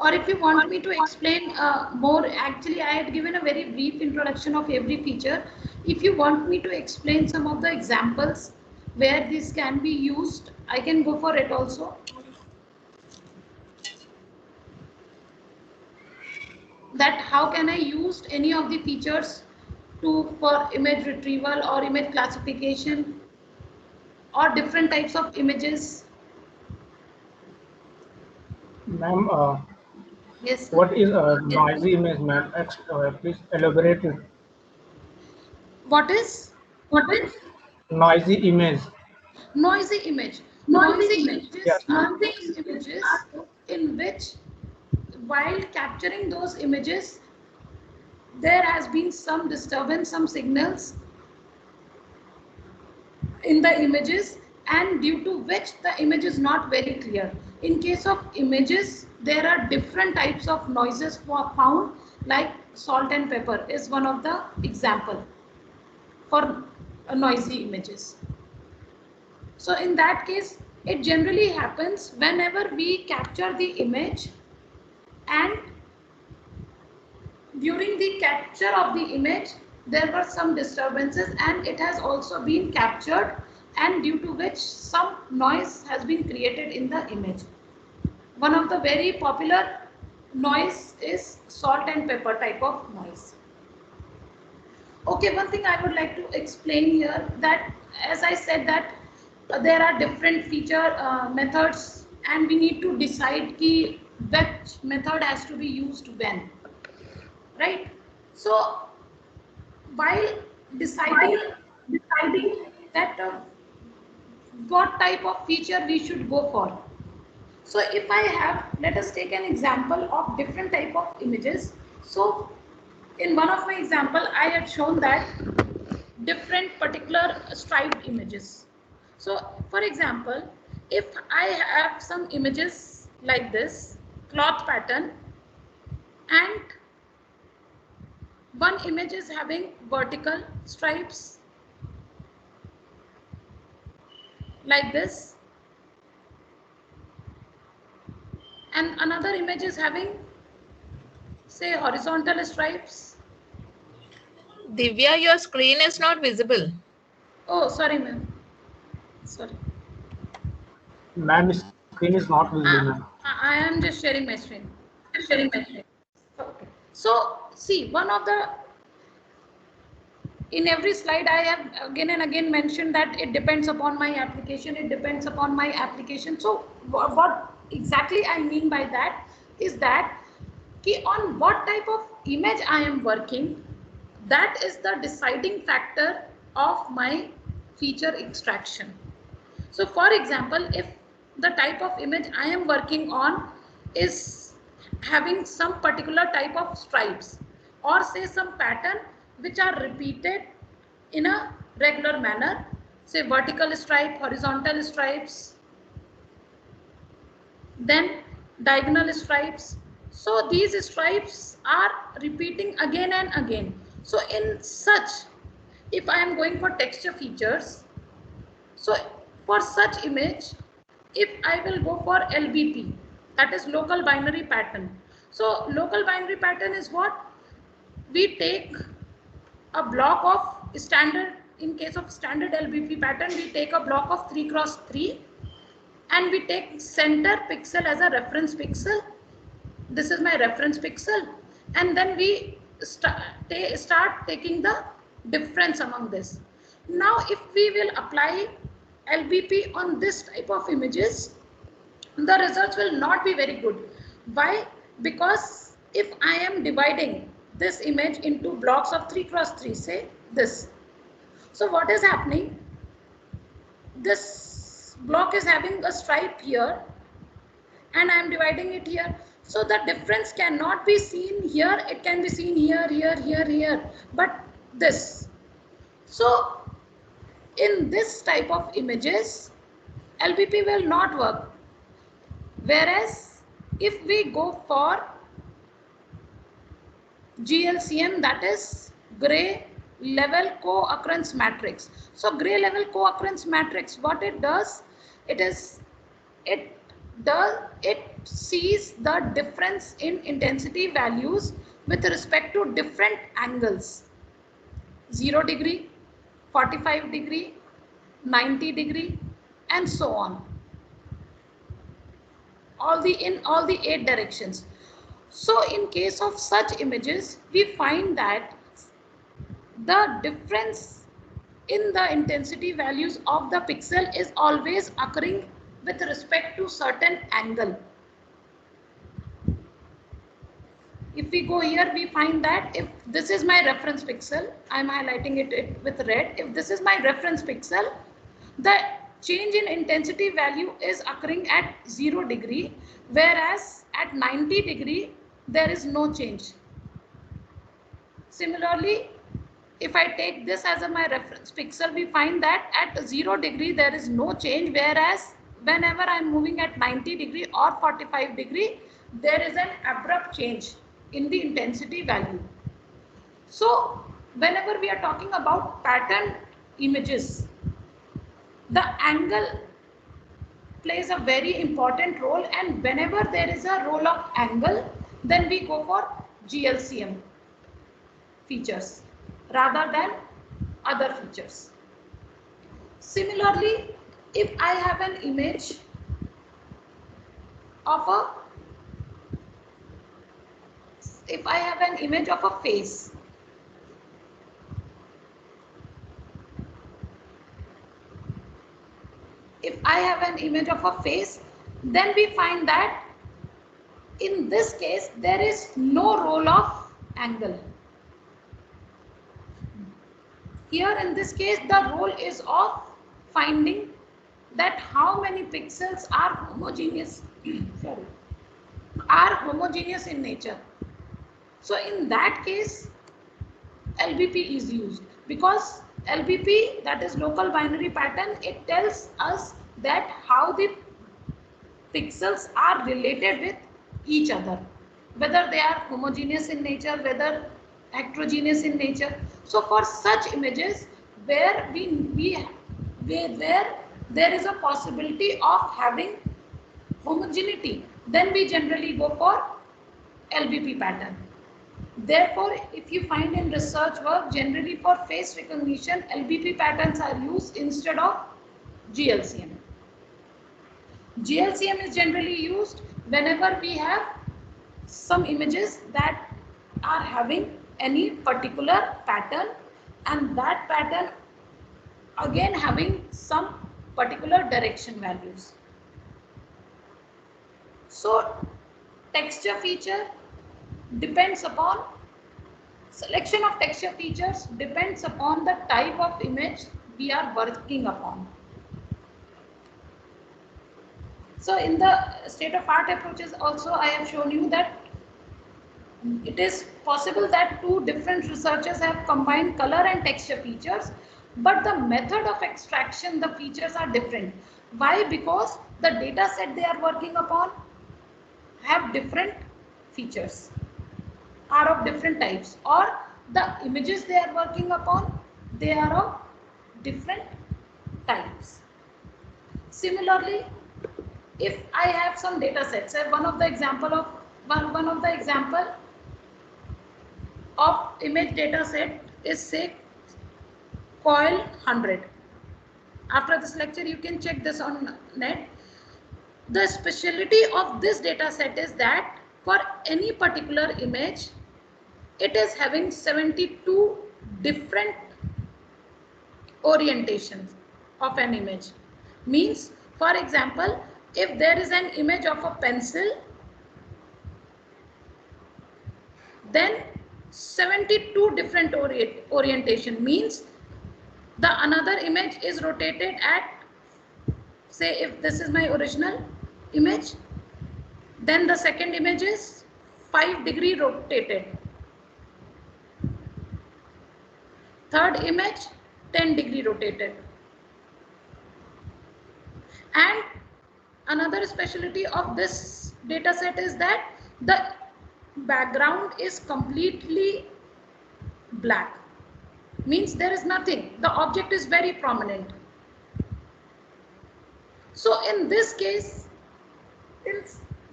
Or if you want me to explain more, actually I had given a very brief introduction of every feature. If you want me to explain some of the examples where this can be used, I can go for it also. That how can I use any of the features for image retrieval or image classification or different types of images. Ma'am, Yes sir. what is a noisy image, ma'am? Please elaborate it. What is Noisy image. noisy image? Noisy Noisy image. images Yes. are those images in which while capturing those images there has been some disturbance, some signals in the images, and due to which the image is not very clear. In case of images, there are different types of noises found, like salt and pepper is one of the example for noisy images. So in that case, it generally happens whenever we capture the image and during the capture of the image there were some disturbances and it has also been captured, and due to which some noise has been created in the image. One of the very popular noise is salt and pepper type of noise. Okay, one thing I would like to explain here, that as I said that there are different feature methods and we need to decide which method has to be used when, right? So while deciding that what type of feature we should go for. So if I have, let us take an example of different type of images. So in one of my example, I had shown that different particular striped images. So for example, if I have some images like this cloth pattern, and one image is having vertical stripes like this, and another image is having, say, horizontal stripes. Divya, your screen is not visible. Oh, sorry, ma'am. Sorry. Ma'am, screen is not visible, ma'am. I am just sharing my screen. Okay. So, see, one of the, in every slide, I have again and again mentioned that it depends upon my application. It depends upon my application. So, what exactly I mean by that is that on what type of image I am working, that is the deciding factor of my feature extraction. So for example, if the type of image I am working on is having some particular type of stripes, or say some pattern which are repeated in a regular manner, say vertical stripe, horizontal stripes, then diagonal stripes. So these stripes are repeating again and again. So in such, if I am going for texture features, so for such image, if I will go for LBP, that is local binary pattern. So local binary pattern is what? We take a block of standard, in case of standard LBP pattern, we take a block of 3 cross 3, and we take center pixel as a reference pixel. This is my reference pixel, and then we start taking the difference among this. Now if we will apply LBP on this type of images, the results will not be very good. Why? Because if I am dividing this image into blocks of 3 cross 3, say this, so what is happening? This block is having a stripe here, and I am dividing it here. So the difference cannot be seen here. It can be seen here, here, here, here. But this. So in this type of images, LBP will not work. Whereas if we go for GLCM, that is gray level co-occurrence matrix. So gray level co-occurrence matrix, what it does, it sees the difference in intensity values with respect to different angles: 0 degree, 45 degree, 90 degree, and so on, in all the 8 directions. So in case of such images, we find that the difference in the intensity values of the pixel is always occurring with respect to certain angle. If we go here, we find that if this is my reference pixel, I am highlighting it with red. If this is my reference pixel, the change in intensity value is occurring at 0 degree, whereas at 90 degree, there is no change. Similarly, if I take this as my reference pixel, we find that at 0 degree, there is no change, whereas whenever I am moving at 90 degree or 45 degree, there is an abrupt change in the intensity value. So whenever we are talking about pattern images, the angle plays a very important role, and whenever there is a role of angle, then we go for GLCM features rather than other features. Similarly, if I have an image of a face, if I have an image of a face, then we find that in this case there is no role of angle. Here in this case the role is of finding that how many pixels are homogeneous sorry, are homogeneous in nature. So in that case LBP is used, because LBP, that is local binary pattern, it tells us that how the pixels are related with each other, whether they are homogeneous in nature, whether heterogeneous in nature. So for such images where where there is a possibility of having homogeneity, then we generally go for LBP pattern. Therefore, if you find in research work, generally for face recognition, LBP patterns are used instead of GLCM. GLCM is generally used whenever we have some images that are having any particular pattern, and that pattern again having some particular direction values. So texture feature depends upon selection of texture features depends upon the type of image we are working upon. So in the state of art approaches also I have shown you that it is possible that two different researchers have combined color and texture features, but the method of extraction, the features are different. Why? Because the data set they are working upon have different features, are of different types, or the images they are working upon, they are of different types. Similarly, if I have some data sets, one of the example of image data set is say coil 100. After this lecture you can check this on net. The specialty of this data set is that for any particular image it is having 72 different orientations of an image. Means, for example, if there is an image of a pencil, then 72 different orientation means the another image is rotated at, say if this is my original image, then the second image is 5-degree rotated, third image 10-degree rotated. And another specialty of this data set is that the background is completely black, means there is nothing, the object is very prominent. So in this case, in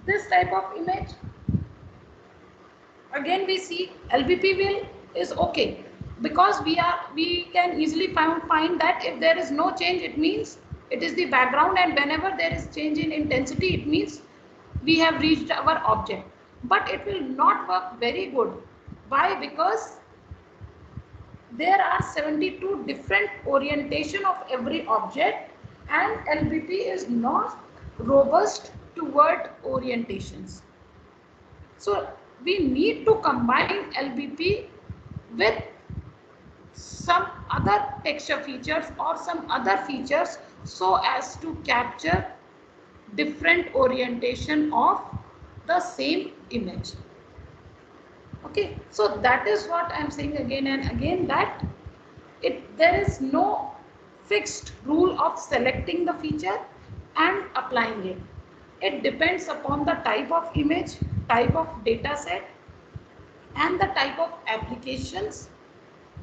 this type of image, again we see LBP is okay, because we can easily find that if there is no change, it means it is the background, and whenever there is change in intensity, it means we have reached our object. But it will not work very good. Why? Because there are 72 different orientation of every object, and LBP is not robust toward orientations. So we need to combine LBP with some other texture features or some other features so as to capture different orientation of the same image. Okay, so that is what I'm saying again and again, that there is no fixed rule of selecting the feature and applying it. It depends upon the type of image, type of data set, and the type of applications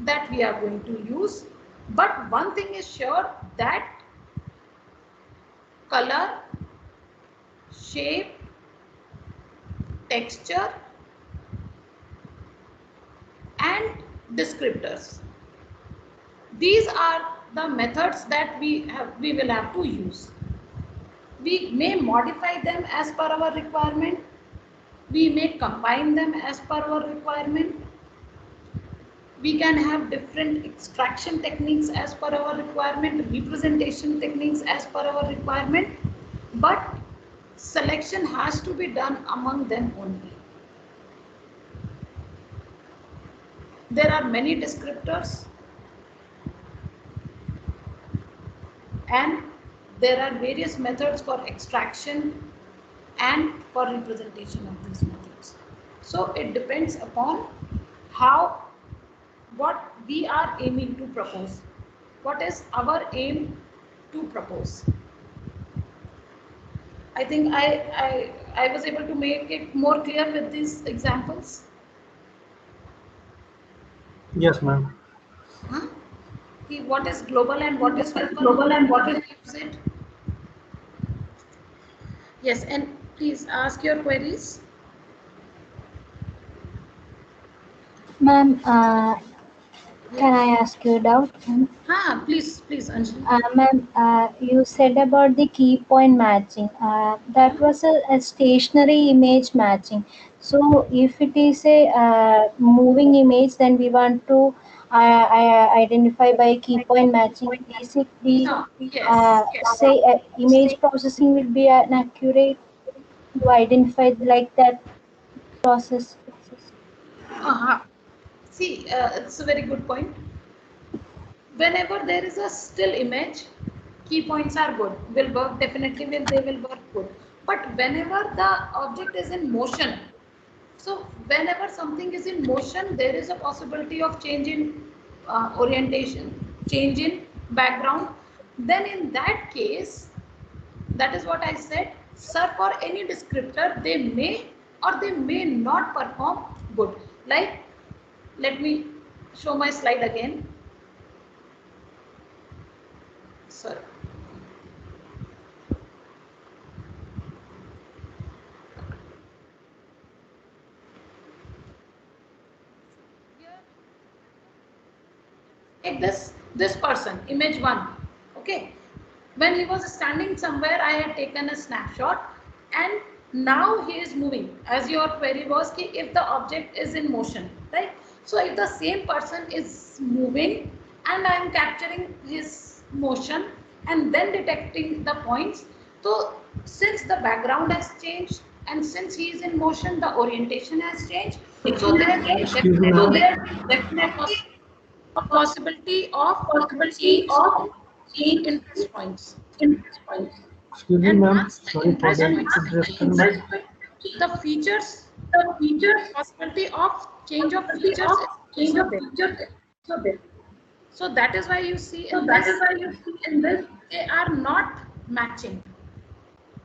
that we are going to use. But one thing is sure, that color, shape, texture and descriptors, these are the methods that we will have to use. We may modify them as per our requirement, we may combine them as per our requirement, we can have different extraction techniques as per our requirement, representation techniques as per our requirement, but selection has to be done among them only. There are many descriptors and there are various methods for extraction and for representation of these methods. So it depends upon what we are aiming to propose. What is our aim to propose? I think I was able to make it more clear with these examples. Yes, ma'am. Huh? What is global and what is local and what is use it? Yes, and please ask your queries. Ma'am, can I ask you a doubt? Please, Anjali. Ma'am, you said about the key point matching. That was a stationary image matching. So if it is a moving image, then we want to identify by key point matching. Is it the No, yes. say image processing will be an accurate to identify like that process? Uh-huh. See, it's a very good point. Whenever there is a still image, key points are good, will work definitely, they will work good. But whenever the object is in motion, so whenever something is in motion, there is a possibility of change in orientation, change in background. Then in that case, that is what I said, sir, for any descriptor, they may or they may not perform good. Like, let me show my slide again. Sir. Take this person, image 1. Okay, when he was standing somewhere, I had taken a snapshot, and now he is moving. As your query was, ki if the object is in motion, right? So if the same person is moving and I am capturing his motion and then detecting the points, so since the background has changed and since he is in motion, the orientation has changed. So there is Excuse me, ma'am. definitely possibility of change in interest points. Excuse me, And ma'am. once the Sorry for interest the points are interruption, changed, ma'am. the possibility of change of features is also there. So that is why you see in this, they are not matching,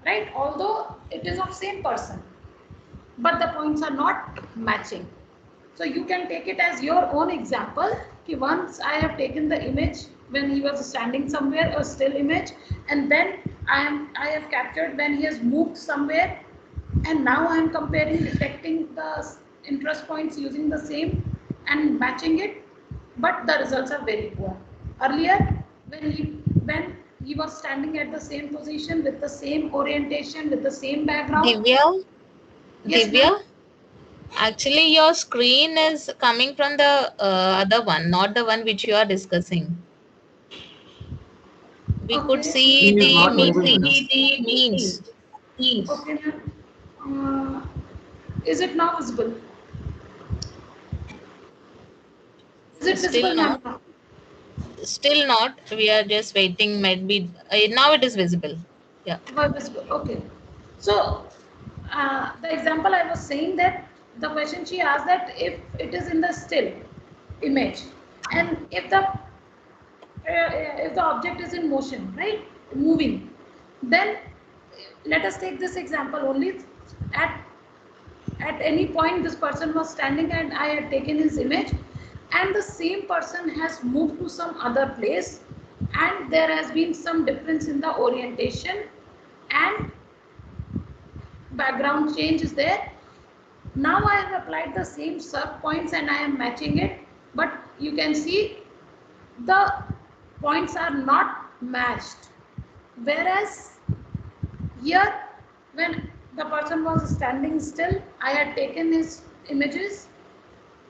right? Although it is of same person, but the points are not matching. So you can take it as your own example. Ki once I have taken the image when he was standing somewhere, a still image, and then I have captured when he has moved somewhere, and now I am comparing, detecting the interest points using the same and matching it, but the results are very poor. Earlier, when he was standing at the same position with the same orientation with the same background. Divya, Yes, Divya, ma'am. actually your screen is coming from the other one, not the one which you are discussing. We could Okay. see Screen is the not visible, madam. means. Okay, ma'am. Is it now visible? Is it Still visible, ma'am? not. Still not. We are just waiting. Might be now it is visible. Yeah. Visible. Okay. So, the example I was saying that the question she asked that if it is in the still image and if the object is in motion, right, moving, then let us take this example only. At at any point this person was standing and I had taken his image, and the same person has moved to some other place and there has been some difference in the orientation and background change is there. Now I have applied the same sub points and I am matching it, but you can see the points are not matched, whereas here, when the person was standing still, I had taken his images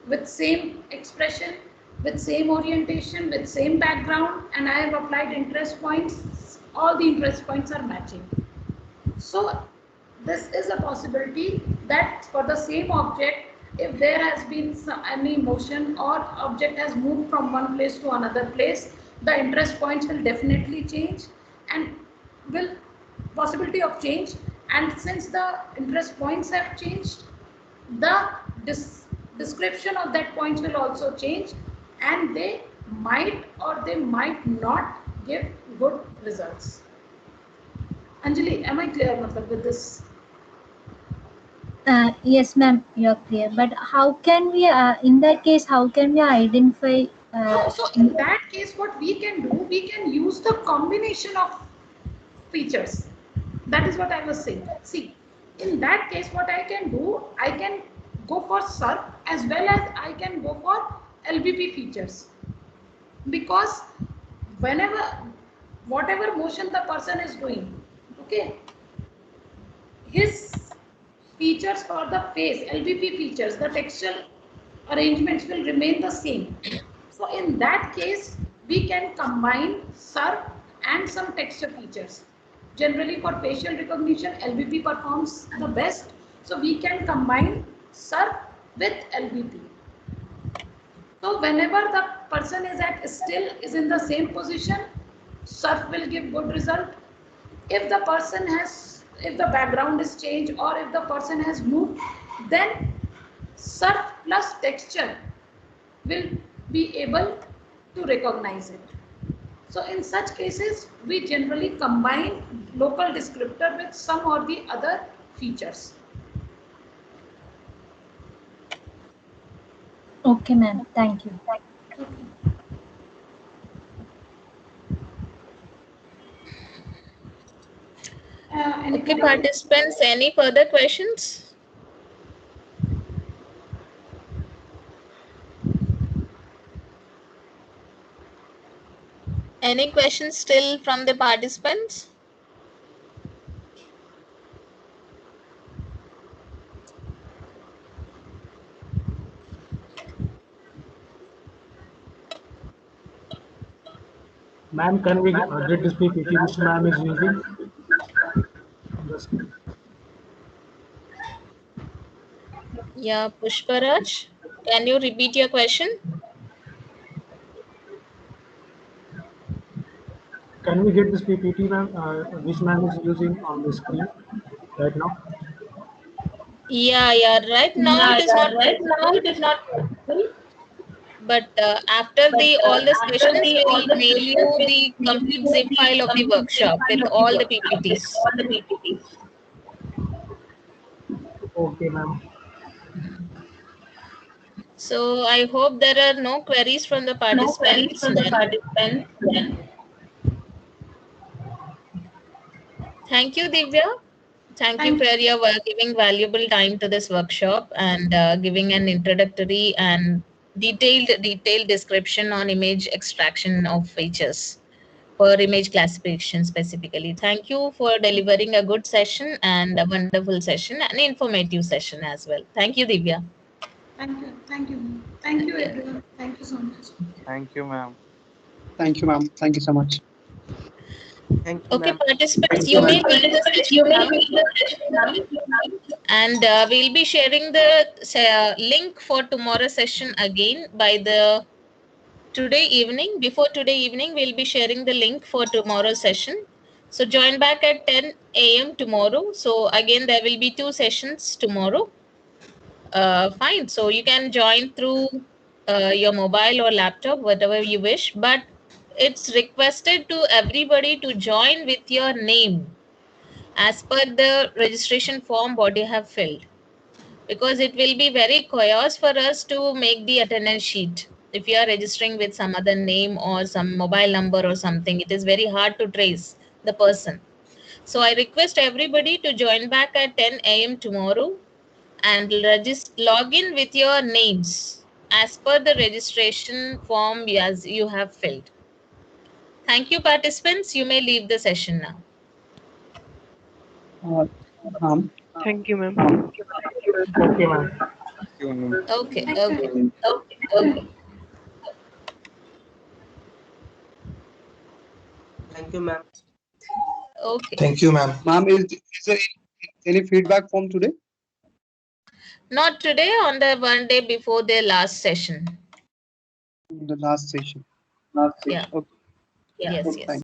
with same expression, with same orientation, with same background, and I have applied interest points. All the interest points are matching. So this is a possibility that for the same object, if there has been any motion or object has moved from one place to another place, the interest points will definitely change and will possibility of change. And since the interest points have changed, the description of that point will also change, and they might or they might not give good results. Anjali, am I clear with this? Yes, ma'am, you're clear. But how can we, in that case, how can we identify? So in that case, what we can do, we can use the combination of features. That is what I was saying. See, in that case, what I can do, I can go for SERP as well as I can go for LBP features, because whenever, whatever motion the person is doing, okay, his features for the face, LBP features, the textual arrangements will remain the same. So in that case, we can combine SERP and some texture features. Generally for facial recognition, LBP performs the best. So we can combine SERP with LBP. So whenever the person is at still, is in the same position, SERP will give good result. If the person has, if the background is changed or if the person has moved, then SERP plus texture will be able to recognize it. So in such cases, we generally combine local descriptor with some or the other features. Okay, ma'am. Thank you. Okay. Okay, participants, any further questions? Any questions still from the participants? Ma'am, can we get this PPT which ma'am is using? Yeah, Pushparaj, can you repeat your question? Can we get this PPT, ma'am, which ma'am is using on the screen right now? Yeah, right now it is not Right now possible, it is not possible, but after but the all the after sessions, we all will the mail sessions, you we the will mail complete you zip the file of the complete zip workshop with file of the all the workshop with PPTs. all the PPTs. Okay, ma'am. So I hope there are no queries from the No queries participants from the then. participants then. Thank you, Divya. Thank you for your giving valuable time to this workshop and giving an introductory and detailed description on image extraction of features for image classification specifically. Thank you for delivering a good session and a wonderful session and informative session as well. Thank you, Divya. Thank you. Thank you. Thank you, everyone. Thank you so much. Thank you, ma'am. Thank you, ma'am. Thank you so much. Thank you, Okay, ma'am. participants, Thank you you, may ma'am. leave the session You may now. leave the session now. And we'll be sharing the link for tomorrow's session again by the today evening. Before today evening, we'll be sharing the link for tomorrow's session. So join back at 10 a.m. tomorrow. So again, there will be 2 sessions tomorrow. Fine. So you can join through your mobile or laptop, whatever you wish. But it's requested to everybody to join with your name as per the registration form what you have filled, because it will be very chaos for us to make the attendance sheet. If you are registering with some other name or some mobile number or something, it is very hard to trace the person. So I request everybody to join back at 10 a.m. tomorrow and log in with your names as per the registration form as you have filled. Thank you, participants. You may leave the session now. Ma'am. Thank you, ma'am. Okay, ma'am. Okay. Thank Okay. you. Okay. Thank you, ma'am. Okay. Thank you, ma'am. Ma'am, is there Any feedback from today? Not today, on the one day before their last session. The last session. Yeah. Okay. Yes, yes. Thank